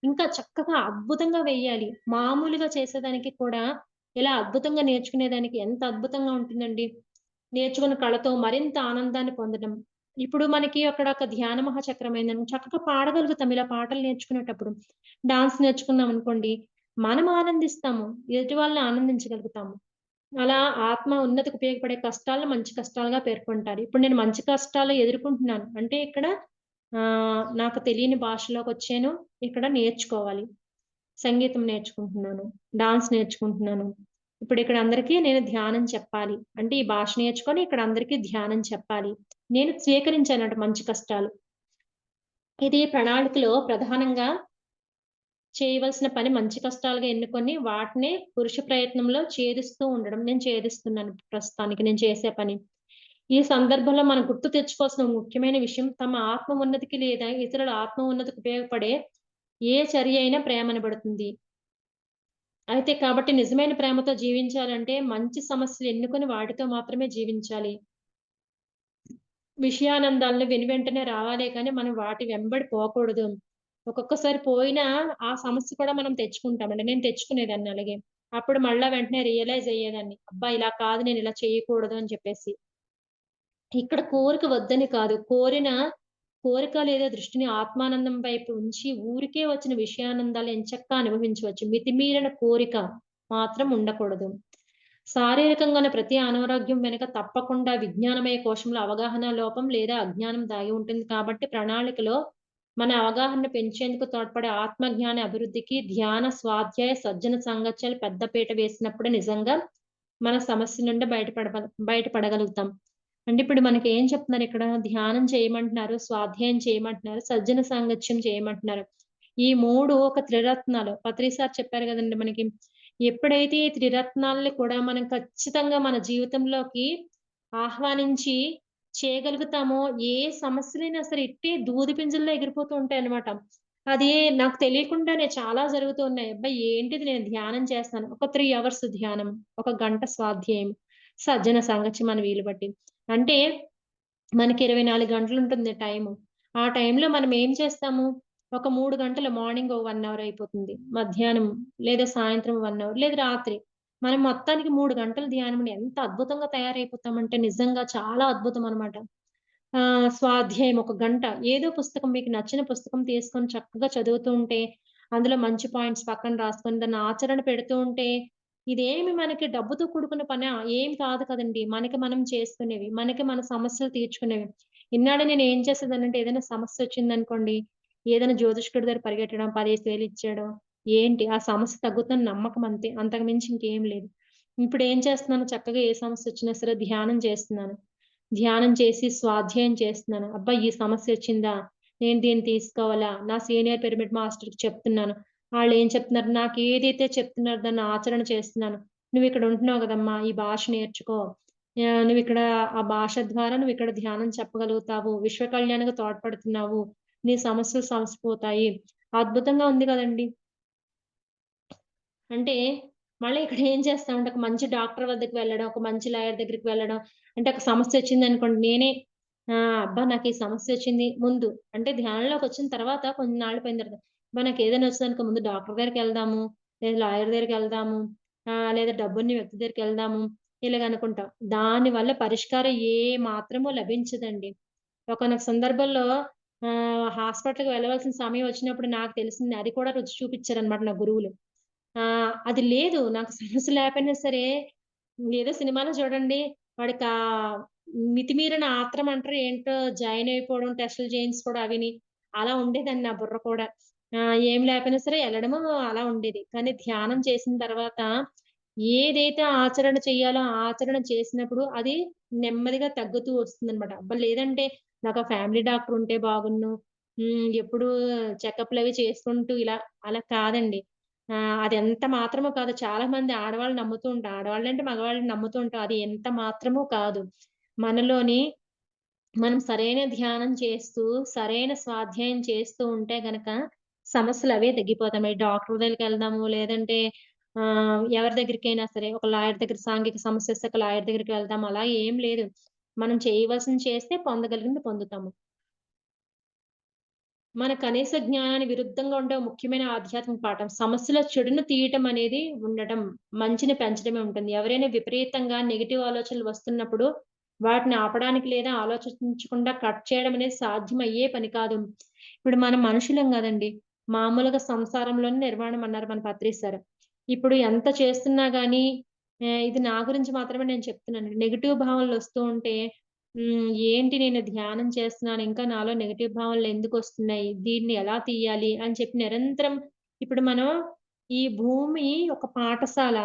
ఇంకా చక్కగా అద్భుతంగా వేయాలి. మామూలుగా చేసేదానికి కూడా ఇలా అద్భుతంగా నేర్చుకునేదానికి ఎంత అద్భుతంగా ఉంటుందండి. నేర్చుకున్న కళతో మరింత ఆనందాన్ని పొందడం. ఇప్పుడు మనకి అక్కడ ఒక ధ్యాన మహాచక్రం అయిందని చక్కగా పాడగలుగుతాం ఇలా పాటలు నేర్చుకునేటప్పుడు. డాన్స్ నేర్చుకున్నామనుకోండి, మనం ఆనందిస్తాము. ఎదుటి వాళ్ళని ఆనందించగలుగుతాము. అలా ఆత్మ ఉన్నతికి ఉపయోగపడే కష్టాలను మంచి కష్టాలుగా పేర్కొంటారు. ఇప్పుడు నేను మంచి కష్టాలు ఎదుర్కొంటున్నాను. అంటే ఇక్కడ నాకు తెలియని భాషలోకొచ్చాను. ఇక్కడ నేర్చుకోవాలి. సంగీతం నేర్చుకుంటున్నాను. డాన్స్ నేర్చుకుంటున్నాను. ఇప్పుడిక్కడ అందరికీ నేను ధ్యానం చెప్పాలి. అంటే ఈ భాష నేర్చుకొని ఇక్కడ అందరికీ ధ్యానం చెప్పాలి. నేను స్వీకరించానట మంచి కష్టాలు. ఇది ప్రణాళికలో ప్రధానంగా చేయవలసిన పని మంచి కష్టాలుగా ఎన్నుకొని వాటినే పురుష ప్రయత్నంలో ఛేదిస్తూ ఉండడం. నేను ఛేదిస్తున్నాను ప్రస్తుతానికి నేను చేసే పని. ఈ సందర్భంలో మనం గుర్తు తెచ్చుకోవాల్సిన ముఖ్యమైన విషయం తమ ఆత్మ ఉన్నతికి లేదా ఇతరుల ఆత్మ ఉన్నతికి ఉపయోగపడే ఏ చర్య అయినా ప్రేమనబడుతుంది. అయితే కాబట్టి నిజమైన ప్రేమతో జీవించాలంటే మంచి సమస్యలు ఎన్నుకొని వాటితో మాత్రమే జీవించాలి. విషయానందాలను వెనువెంటనే రావాలే కానీ మనం వాటి వెంబడి పోకూడదు. ఒక్కొక్కసారి పోయినా ఆ సమస్య కూడా మనం తెచ్చుకుంటామండి. నేను తెచ్చుకునేదాన్ని అలాగే. అప్పుడు మళ్ళా వెంటనే రియలైజ్ అయ్యేదాన్ని. అబ్బా! ఇలా కాదు నేను ఇలా చేయకూడదు అని చెప్పేసి. ఇక్కడ కోరిక వద్దని కాదు. కోరిన కోరిక లేదా దృష్టిని ఆత్మానందం వైపు ఉంచి ఊరికే వచ్చిన విషయానందాలు ఎంచక్కా అనుభవించవచ్చు. మితిమీరిన కోరిక మాత్రం ఉండకూడదు. శారీరకంగాన ప్రతి అనారోగ్యం వెనుక తప్పకుండా విజ్ఞానమయ కోశంలో అవగాహన లోపం లేదా అజ్ఞానం దాగి ఉంటుంది. కాబట్టి ప్రణాళికలో మన అవగాహన పెంచేందుకు తోడ్పడే ఆత్మజ్ఞాన అభివృద్ధికి ధ్యాన, స్వాధ్యాయ, సజ్జన సాంగత్యాలు పెద్దపీట వేసినప్పుడే నిజంగా మన సమస్య నుండి బయటపడగలుగుతాం. అంటే ఇప్పుడు మనకేం చెప్తున్నారు ఇక్కడ? ధ్యానం చేయమంటున్నారు, స్వాధ్యాయం చేయమంటున్నారు, సజ్జన సాంగత్యం చేయమంటున్నారు. ఈ 3 ఒక త్రిరత్నాలు. పత్రి సార్ చెప్పారు గదండీ మనకి. ఎప్పుడైతే ఈ త్రిరత్నాల్ని కూడా మనం ఖచ్చితంగా మన జీవితంలోకి ఆహ్వానించి చేయగలుగుతామో, ఏ సమస్యలైనా సరే ఇట్టే దూది పింజల్లో ఎగిరిపోతూ ఉంటాయన్నమాట. అది నాకు తెలియకుండానే చాలా జరుగుతూ ఉన్నాయి. అబ్బా! ఏంటిది నేను ధ్యానం చేస్తాను. ఒక 3 అవర్స్ ధ్యానం, ఒక గంట స్వాధ్యాయం, సజ్జన సాంగత్యం మన వీలు బట్టి. అంటే మనకి 24 గంటలుంటుంది టైము. ఆ టైంలో మనం ఏం చేస్తాము? ఒక 3 గంటలు మార్నింగ్ ఓ 1 అవర్ అయిపోతుంది. మధ్యాహ్నం లేదా సాయంత్రం 1 అవర్ లేదా రాత్రి. మనం మొత్తానికి 3 గంటలు ధ్యానం ఎంత అద్భుతంగా తయారైపోతామంటే నిజంగా చాలా అద్భుతం అన్నమాట. స్వాధ్యాయం ఒక గంట ఏదో పుస్తకం మీకు నచ్చిన పుస్తకం తీసుకొని చక్కగా చదువుతూ ఉంటే, అందులో మంచి పాయింట్స్ పక్కన రాసుకొని దాన్ని ఆచరణ పెడుతూ ఉంటే, ఇదేమి మనకి డబ్బుతో కూడుకున్న పనా? ఏం కాదు కదండీ! మనకి మనం చేసుకునేవి. మనకి మన సమస్యలు తీర్చుకునేవి. ఇన్నాళ్ళు నేను ఏం చేసేదాన్నంటే ఏదైనా సమస్యొచ్చిందనుకోండి, ఏదైనా జ్యోతిష్కుడి దగ్గర పరిగెట్టడం, 10,000 ఇచ్చేయడం. ఏంటి ఆ సమస్య తగ్గుతుందని నమ్మకం అంతే. అంతకు మించి ఇంకేం లేదు. ఇప్పుడేం చేస్తున్నాను చక్కగా ఏ సమస్యొచ్చినా సరే ధ్యానం చేస్తున్నాను. ధ్యానం చేసి స్వాధ్యాయం చేస్తున్నాను. అబ్బా! ఈ సమస్యొచ్చిందా? నేను దీన్ని తీసుకోవాలా? నా సీనియర్ పిరమిడ్ మాస్టర్‌కి చెప్తున్నాను. ఆళ్ళేం చెప్తున్నారు? నాకేదైతే చెప్తున్నారో దాన్ని ఆచరణ చేస్తున్నాను. "నువ్విక్కడ ఉంటున్నావు గదమ్మా! ఈ భాష నేర్చుకో. నువ్విక్కడ ఆ భాష ద్వారా నువ్విక్కడ ధ్యానం చెప్పగలుగుతావు. విశ్వ కళ్యాణానికి తోడ్పడుతున్నావు. నీ సమస్యలు సమసిపోతాయి." అద్భుతంగా ఉంది గదండీ! అంటే, మళ్ళీ ఇక్కడ ఏం చేస్తామంటే, ఒక మంచి డాక్టర్ వద్దకు వెళ్ళడం, ఒక మంచి లాయర్ దగ్గరికి వెళ్ళడం. అంటే ఒక సమస్యొచ్చిందనుకోండి, నేనే అబ్బా! నాకీ సమస్యొచ్చింది ముందు అంటే ధ్యానంలోకొచ్చిన తర్వాత కొన్నాళ్ళు పోయిన తర్వాత, అబ్బా! నాకేదైనా వచ్చిందనుకో ముందు డాక్టర్ దగ్గరికెళ్దాము, లేదా లాయర్ దగ్గరికెళ్దాము, లేదా డబ్బున్న వ్యక్తి దగ్గరికెళ్దాము, ఇలాగనుకుంటాం. దానివల్ల పరిష్కారం ఏ మాత్రము లభించదండి. ఒకానొక సందర్భంలో హాస్పిటల్‌కి వెళ్ళవలసిన సమయం వచ్చినప్పుడు నాకు తెలిసింది. అది కూడా రుచి చూపిచ్చారనమాట నా గురువులు. అది లేదు. నాకు సమస్య లేకపోయినా సరే, ఏదో సినిమాలో చూడండి వాడికా మితిమీరిన ఆత్రం అంటారో ఏంటో జాయిన్ అయిపోవడం, టెస్టులు చేయించుకోవడం అవిని. అలా ఉండేదండి నా బుర్ర కూడా. ఏం లేకపోయినా సరే ఎళ్ళడము అలా ఉండేది. కానీ ధ్యానం చేసిన తర్వాత ఏదైతే ఆచరణ చేయాలో ఆ ఆచరణ చేసినప్పుడు అది నెమ్మదిగా తగ్గుతూ వస్తుందనమాట. అబ్బా! లేదంటే నాకు ఆ ఫ్యామిలీ డాక్టర్ ఉంటే బాగున్ను. ఎప్పుడూ చెకప్‌లవి చేసుకుంటూ ఇలా అలా కాదండి. అది ఎంత మాత్రమో కాదు. చాలా మంది ఆడవాళ్ళు నమ్ముతూ ఉంటారు. ఆడవాళ్ళంటే మగవాళ్ళని నమ్ముతూ ఉంటాం. అది ఎంత మాత్రమూ కాదు. మనలోని మనం సరైన ధ్యానం చేస్తూ, సరైన స్వాధ్యాయం చేస్తూ ఉంటే గనక సమస్యలవే తగ్గిపోతాయి. మరి డాక్టర్ దగ్గరికెళ్దాము, లేదంటే ఎవరి దగ్గరికైనా సరే ఒక లాయర్ దగ్గర సాంఘిక సమస్యొస్తే ఒక లాయర్ దగ్గరికి వెళ్దాం. అలా ఏం లేదు. మనం చేయవలసింది చేస్తే పొందగలిగింది పొందుతాము. మన కనీస జ్ఞానానికి విరుద్ధంగా ఉండే ముఖ్యమైన ఆధ్యాత్మిక పాఠం. సమస్యలో చెడును తీయటం అనేది ఉండటం. మంచిని పెంచడమే ఉంటుంది. ఎవరైనా విపరీతంగా నెగెటివ్ ఆలోచనలు వస్తున్నప్పుడు వాటిని ఆపడానికి లేదా ఆలోచించకుండా కట్ చేయడం అనేది సాధ్యమయ్యే పని కాదు. ఇప్పుడు మనం మనుషులం గదండీ! మామూలుగా సంసారంలోనే నిర్వాణం అన్నారు మన పత్రి సార్. ఇప్పుడు ఎంత చేస్తున్నా గాని ఇది నా గురించి మాత్రమే నేను చెప్తున్నాను. నెగెటివ్ భావనలొస్తూ ఉంటే ఏంటి నేను ధ్యానం చేస్తున్నాను. ఇంకా నాలో నెగెటివ్ భావనలు ఎందుకొస్తున్నాయి? దీన్ని ఎలా తీయాలి? అని చెప్పి నిరంతరం ఇప్పుడు మనం ఈ భూమి ఒక పాఠశాల.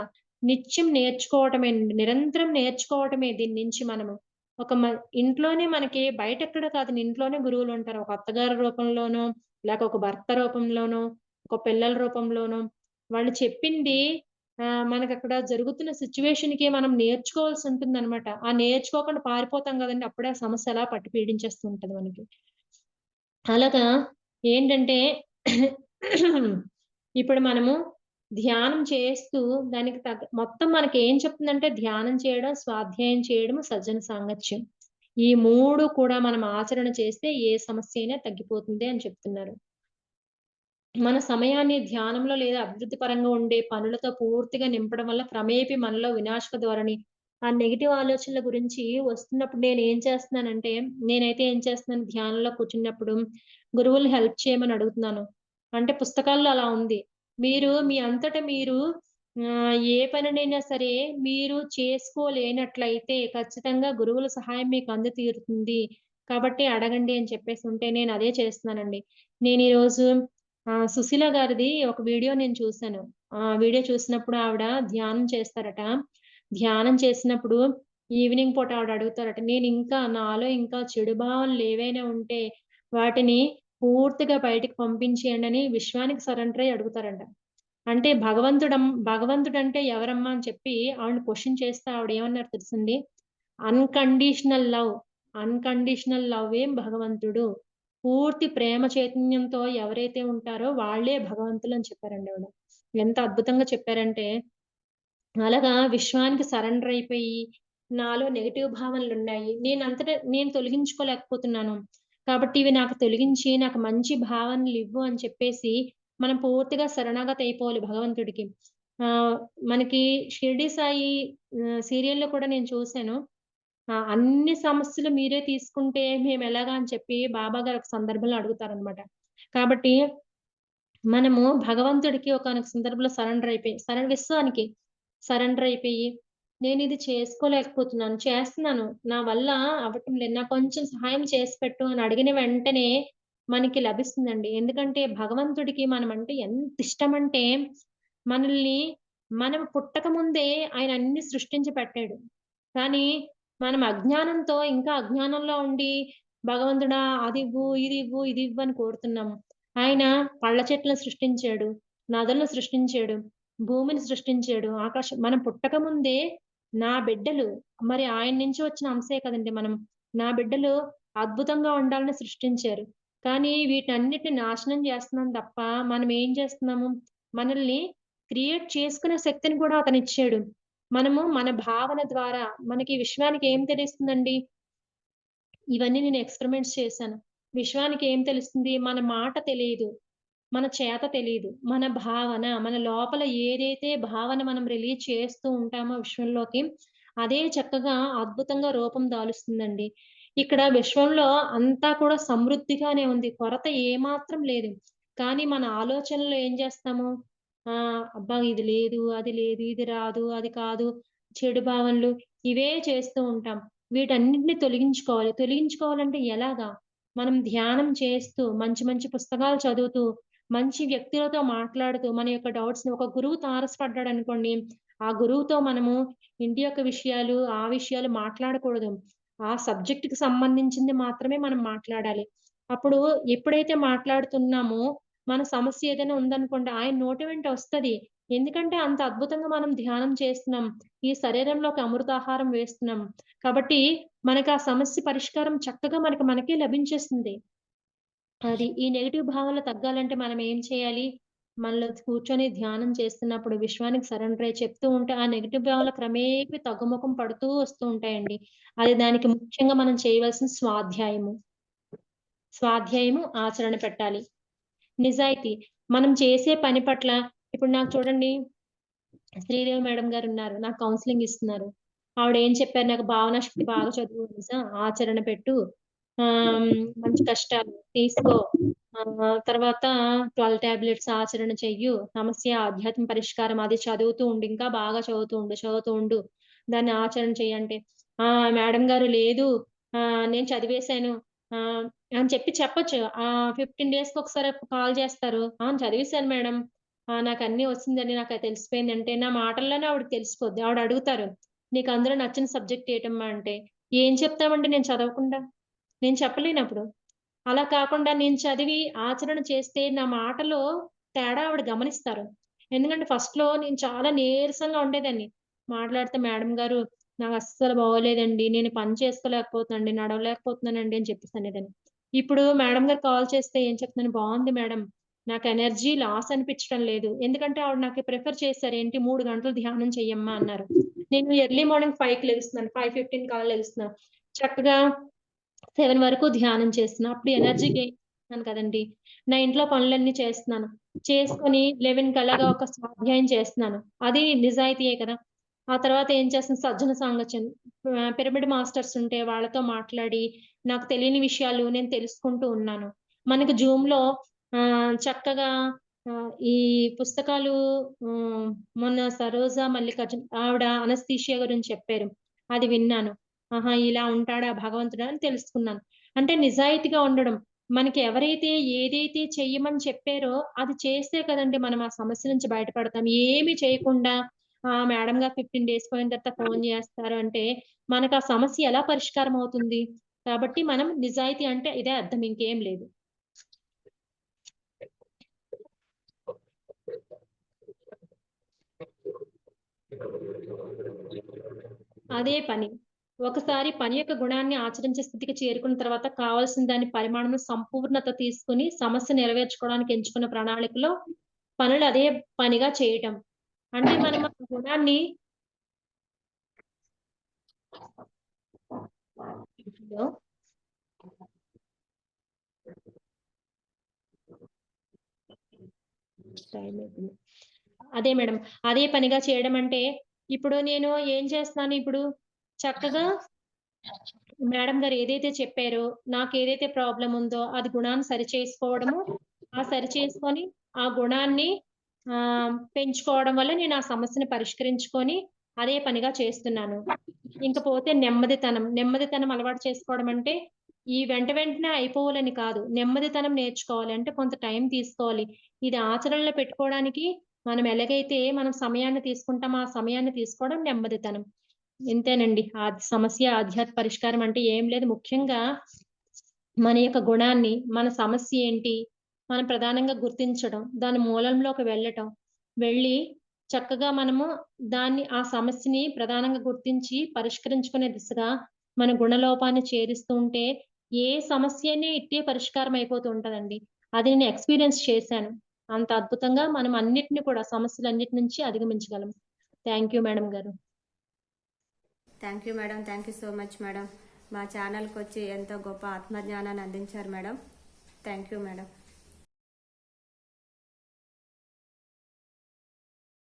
నిత్యం నేర్చుకోవటమేనండి. నిరంతరం నేర్చుకోవటమే దీని నుంచి మనము. ఒక మ ఇంట్లోనే మనకి బయటెక్కడ కాదండి. ఇంట్లోనే గురువులుంటారు. ఒక అత్తగారి రూపంలోనో, లేక ఒక భర్త రూపంలోనో, ఒక పిల్లల రూపంలోనో వాళ్ళు చెప్పింది మనకక్కడ జరుగుతున్న సిట్యుయేషన్‌కి మనం నేర్చుకోవాల్సుంటుందనమాట. ఆ నేర్చుకోకుండా పారిపోతాం గదండీ! అప్పుడే ఆ సమస్య అలా పట్టి పీడించేస్తూ ఉంటది మనకి. అలాగా ఏంటంటే ఇప్పుడు మనము ధ్యానం చేస్తూ దానికి మొత్తం మనకేం చెప్తుందంటే ధ్యానం చేయడం, స్వాధ్యాయం చేయడం, సజ్జన సాంగత్యం. ఈ 3 కూడా మనం ఆచరణ చేస్తే ఏ సమస్య అయినా తగ్గిపోతుంది అని చెప్తున్నారు. మన సమయాన్ని ధ్యానంలో లేదా అభివృద్ధి పరంగా ఉండే పనులతో పూర్తిగా నింపడం వల్ల క్రమేపీ మనలో వినాశక ధోరణి ఆ నెగెటివ్ ఆలోచనల గురించి వస్తున్నప్పుడు నేనైతే ఏం చేస్తున్నాను ధ్యానంలో కూర్చున్నప్పుడు గురువుల్ని హెల్ప్ చేయమని అడుగుతున్నాను. అంటే పుస్తకాల్లో అలా ఉంది. మీరు మీ అంతట మీరు ఏ పనినైనా సరే మీరు చేసుకోలేనట్లయితే ఖచ్చితంగా గురువుల సహాయం మీకు అందుతీరుతుంది. కాబట్టి అడగండి అని చెప్పేసుంటే నేనదే చేస్తున్నానండి. నేనీరోజు సుశీల గారిది ఒక వీడియో నేను చూసాను. ఆ వీడియో చూసినప్పుడు ఆవిడ ధ్యానం చేస్తారట. ధ్యానం చేసినప్పుడు ఈవినింగ్ పూట ఆవిడ అడుగుతారట. నాలో ఇంకా చెడు భావనలేవైనా ఉంటే వాటిని పూర్తిగా బయటికి పంపించేయండని విశ్వానికి సరెండర్ అయ్యి అడుగుతారంట. అంటే భగవంతుడంటే ఎవరమ్మా అని చెప్పి ఆవిడని క్వెషన్ చేస్తే ఆవిడేమన్నారో తెలుసండి? Unconditional love. అన్‌కండీషనల్ లవ్వే భగవంతుడు. పూర్తి ప్రేమ చైతన్యంతో ఎవరైతే ఉంటారో వాళ్ళే భగవంతులని చెప్పారండి ఆవిడ. ఎంత అద్భుతంగా చెప్పారంటే అలాగా విశ్వానికి సరెండర్ అయిపోయి, నాలో నెగెటివ్ భావనలున్నాయి. నేను తొలగించుకోలేకపోతున్నాను. కాబట్టి ఇవి నాకు తొలగించి, నాకు మంచి భావనలివ్వు అని చెప్పేసి, మనం పూర్తిగా శరణాగతి అయిపోవాలి భగవంతుడికి. ఆహ్, మనకి 'షిరిడి సాయి' సీరియల్‌లో కూడా నేను చూసాను. అన్ని సమస్యలు మీరే తీసుకుంటే మేమెలాగా అని చెప్పి బాబా గారు ఒక సందర్భంలో అడుగుతారనమాట. కాబట్టి మనము భగవంతుడికి ఒకానొక సందర్భంలో విశ్వానికి సరెండర్ అయిపోయి, నేనిది చేసుకోలేకపోతున్నాను. చేస్తున్నాను. నా వల్ల అవ్వటం లేదు. నాకు కొంచెం సహాయం చేసి పెట్టు అని అడిగిన వెంటనే మనకి లభిస్తుందండి. ఎందుకంటే భగవంతుడికి మనమంటే ఎంతిష్టమంటే మనల్ని మనం పుట్టక ముందే ఆయన అన్నీ సృష్టించి పెట్టాడు. కానీ మనం అజ్ఞానంతో ఇంకా అజ్ఞానంలో ఉండి భగవంతుడా అదివ్వు, ఇదివ్వు, ఇదివ్వు అని కోరుతున్నాము. ఆయన పళ్ళ చెట్లను సృష్టించాడు. నదులను సృష్టించాడు. భూమిని సృష్టించాడు. మనం పుట్టకముందే నా బిడ్డలు మరి ఆయన నుంచి వచ్చిన అంశే కదండీ మనం. నా బిడ్డలు అద్భుతంగా ఉండాలని సృష్టించారు. కానీ వీటన్నిటిని నాశనం చేస్తున్నాం తప్ప మనం ఏం చేస్తున్నాము? మనల్ని క్రియేట్ చేసుకునే శక్తిని కూడా అతనిచ్చాడు. మనము మన భావన ద్వారా మనకి విశ్వానికి ఏం తెలుస్తుందండి? ఇవన్నీ నేను ఎక్స్‌పెరిమెంట్స్ చేశాను. విశ్వానికి ఏం తెలుస్తుంది? మన మాట తెలీదు. మన చేత తెలీదు. మన భావన, మన లోపల ఏదైతే భావన మనం రిలీజ్ చేస్తూ ఉంటామో విశ్వంలోకి, అదే చక్కగా అద్భుతంగా రూపం దాలుస్తుందండి. ఇక్కడ విశ్వంలో అంతా కూడా సమృద్ధిగానే ఉంది. కొరత ఏమాత్రం లేదు. కానీ మన ఆలోచనలో ఏం చేస్తాము? అబ్బా! ఇది లేదు, అది లేదు, ఇది రాదు, అది కాదు, చెడు భావనలు ఇవే చేస్తూ ఉంటాం. వీటన్నిటిని తొలగించుకోవాలి. తొలగించుకోవాలంటే ఎలాగా? మనం ధ్యానం చేస్తూ, మంచి మంచి పుస్తకాలు చదువుతూ, మంచి వ్యక్తులతో మాట్లాడుతూ, మన యొక్క డౌట్స్‌ని ఒక గురువు తారసపడ్డాడనుకోండి, ఆ గురువుతో మనము ఇంటి యొక్క విషయాలు, ఆ విషయాలు మాట్లాడకూడదు. ఆ సబ్జెక్ట్‌కి సంబంధించింది మాత్రమే మనం మాట్లాడాలి. అప్పుడు ఎప్పుడైతే మాట్లాడుతున్నామో, మన సమస్య ఏదైనా ఉందనుకోండి, ఆయన నోటి వెంట వస్తది. ఎందుకంటే అంత అద్భుతంగా మనం ధ్యానం చేస్తున్నాం. ఈ శరీరంలోకి అమృతాహారం వేస్తున్నాం. కాబట్టి మనకు ఆ సమస్య పరిష్కారం చక్కగా మనకే లభించేస్తుంది. ఈ నెగెటివ్ భావనలు తగ్గాలంటే మనం ఏం చేయాలి? మనలో కూర్చొని ధ్యానం చేస్తున్నప్పుడు విశ్వానికి సరెండర్ అయ్యి చెప్తూ ఉంటే, ఆ నెగెటివ్ భావనలు క్రమేపీ తగ్గుముఖం పడుతూ వస్తూ ఉంటాయండి. దానికి ముఖ్యంగా మనం చేయవలసిన స్వాధ్యాయము. స్వాధ్యాయము, ఆచరణ పెట్టాలి. నిజాయితీ. మనం చేసే పని పట్ల ఇప్పుడు నాకు చూడండి శ్రీదేవి మేడం గారున్నారు. నాకు కౌన్సెలింగ్ ఇస్తున్నారు. ఆవిడేం చెప్పారు నాకు భావన శక్తి బాగా చదువు నిజా ఆచరణ పెట్టు. మంచి కష్టాలు తీసుకో. తర్వాత 12 టాబ్లెట్స్ ఆచరణ చెయ్యు. సమస్య ఆధ్యాత్మ పరిష్కారం అది చదువుతూ ఉండు. ఇంకా బాగా చదువుతూ ఉండు. దాన్ని ఆచరణ చెయ్యంటే, మేడం గారు లేదు. నేను చదివేశాను. అని చెప్పొచ్చు. 15 డేస్‌కొకసారి కాల్ చేస్తారు. చదివేశాను మేడం. నాకన్నీ వచ్చిందని నాకది తెలిసిపోయిందంటే, నా మాటల్లోనే ఆవిడకి తెలిసిపోద్ది. ఆవిడడుగుతారు, "నీకు అందులో నచ్చిన సబ్జెక్ట్ ఏటమ్మా?" అంటే, ఏం చెప్తామండి నేను చదవకుండా? నేను చెప్పలేనప్పుడు. అలా కాకుండా నేను చదివి ఆచరణ చేస్తే నా మాటలో తేడా ఆవిడ గమనిస్తారు. ఎందుకంటే ఫస్ట్‌లో నేను చాలా నీరసంగా ఉండేదాన్ని. మాట్లాడితే మేడం గారు నాకస్సలు బాగోలేదండి. నేను పని చేసుకోలేకపోతున్నానండి. నడవలేకపోతున్నానండి అని చెప్పేసి అనేదాన్ని. ఇప్పుడు మేడం గారు కాల్ చేస్తే ఏం చెప్తున్నాను, "బావుంది మేడం. నాకు ఎనర్జీ లాస్ అనిపించడం లేదు." ఎందుకంటే ఆవిడ నాకు ప్రిఫర్ చేశారు. ఏంటి 3 గంటలు ధ్యానం చెయ్యమ్మా అన్నారు. నేను ఎర్లీ మార్నింగ్ 5కి లెగుస్తున్నాను. 5:15 కల్లా లెగుస్తున్నాను. చక్కగా 7 వరకు ధ్యానం చేస్తున్నా. అప్పుడు ఎనర్జీ గెయిన్ చేస్తున్నాను కదండీ! నా ఇంట్లో పనులన్నీ చేస్తున్నాను. చేసుకొని 11 కల్లాగా ఒక స్వాధ్యాయం చేస్తున్నాను. అది నిజాయితీయే కదా! ఆ తర్వాత ఏం చేస్తుంది సజ్జన సాంగత్యం. పిరమిడ్ మాస్టర్స్ ఉంటే వాళ్ళతో మాట్లాడి, నాకు తెలియని విషయాలు నేను తెలుసుకుంటూ ఉన్నాను. మనకి జూమ్‌లో చక్కగా ఈ పుస్తకాలు హ్మ్, మొన్న సరోజ మల్లికార్జున్ ఆవిడ అనస్థీషియా గురించి చెప్పారు. అది విన్నాను. ఆహా! ఇలా ఉంటాడా భగవంతుడు అని తెలుసుకున్నాను. అంటే నిజాయితీగా ఉండడం. మనకి ఎవరైతే ఏదైతే చెయ్యమని చెప్పారో అది చేస్తే కదండీ మనం ఆ సమస్య నుంచి బయటపడతాం. ఏమి చేయకుండా మేడం గారు 15 డేస్ పోయిన తర్వాత ఫోను జేస్తారు అంటే, మనకు ఆ సమస్య ఎలా పరిష్కారం అవుతుంది? కాబట్టి మనం నిజాయితీ అంటే ఇదే అర్థం ఇంకేం లేదు. అదే పని. ఒకసారి పని యొక్క గుణాన్ని ఆచరించే స్థితికి చేరుకున్న తర్వాత కావాల్సిన దాని పరిమాణంలో సంపూర్ణత తీసుకొని సమస్య నెరవేర్చుకోవడానికి ఎంచుకున్న ప్రణాళికలో పనులు అదే పనిగా చేయటం. అంటే మనం ఆ గుణాన్ని హలో! టైమ్ అయిపోయింది. అదే మేడం. అదే పనిగా చేయడం అంటే, ఇప్పుడు నేను ఏం చేస్తున్నాను ఇప్పుడు చక్కగా మేడం గారు ఏదైతే చెప్పారో, నాకేదైతే ప్రాబ్లమ్ ఉందో అది గుణాన్ని సరిచేసుకోవడము, ఆ సరిచేసుకొని ఆ గుణాన్ని పెంచుకోవడం వల్ల నేను ఆ సమస్యని పరిష్కరించుకొని అదే పనిగా చేస్తున్నాను. ఇంకపోతే నెమ్మదితనం. నెమ్మదితనం అలవాటు చేసుకోవడం అంటే, ఈ వెంట వెంటనే అయిపోవాలని కాదు. నెమ్మదితనం నేర్చుకోవాలి. అంటే కొంత టైం తీసుకోవాలి. ఇది ఆచరణలో పెట్టుకోవడానికి మనం ఎలాగైతే మనం సమయాన్ని తీసుకుంటామో, ఆ సమయాన్ని తీసుకోవడం నెమ్మదితనం. ఇంతేనండి. సమస్య ఆధ్యాత్మ పరిష్కారం అంటే ఏం లేదు. ముఖ్యంగా మన యొక్క గుణాన్ని, మన సమస్య ఏంటి, మనం ప్రధానంగా గుర్తించడం, దాని మూలంలోకి వెళ్ళటం, వెళ్ళి చక్కగా మనము ఆ సమస్యని ప్రధానంగా గుర్తించి పరిష్కరించుకునే దిశగా మన గుణలోపాన్ని చేరుస్తూ ఉంటే, ఏ సమస్యని ఇట్టే పరిష్కారం అయిపోతూ ఉంటదండి. అది నేను ఎక్స్‌పీరియన్స్ చేశాను. అంత అద్భుతంగా మనం అన్నిటిని కూడా సమస్యలన్నిటి నుంచి అధిగమించగలం. థాంక్ యూ మేడం గారు. Thank you madam. Thank you so much madam. మా ఛానల్కి వచ్చి ఎంతో గొప్ప ఆత్మజ్ఞానాన్ని అందించారు మేడం. Thank you madam.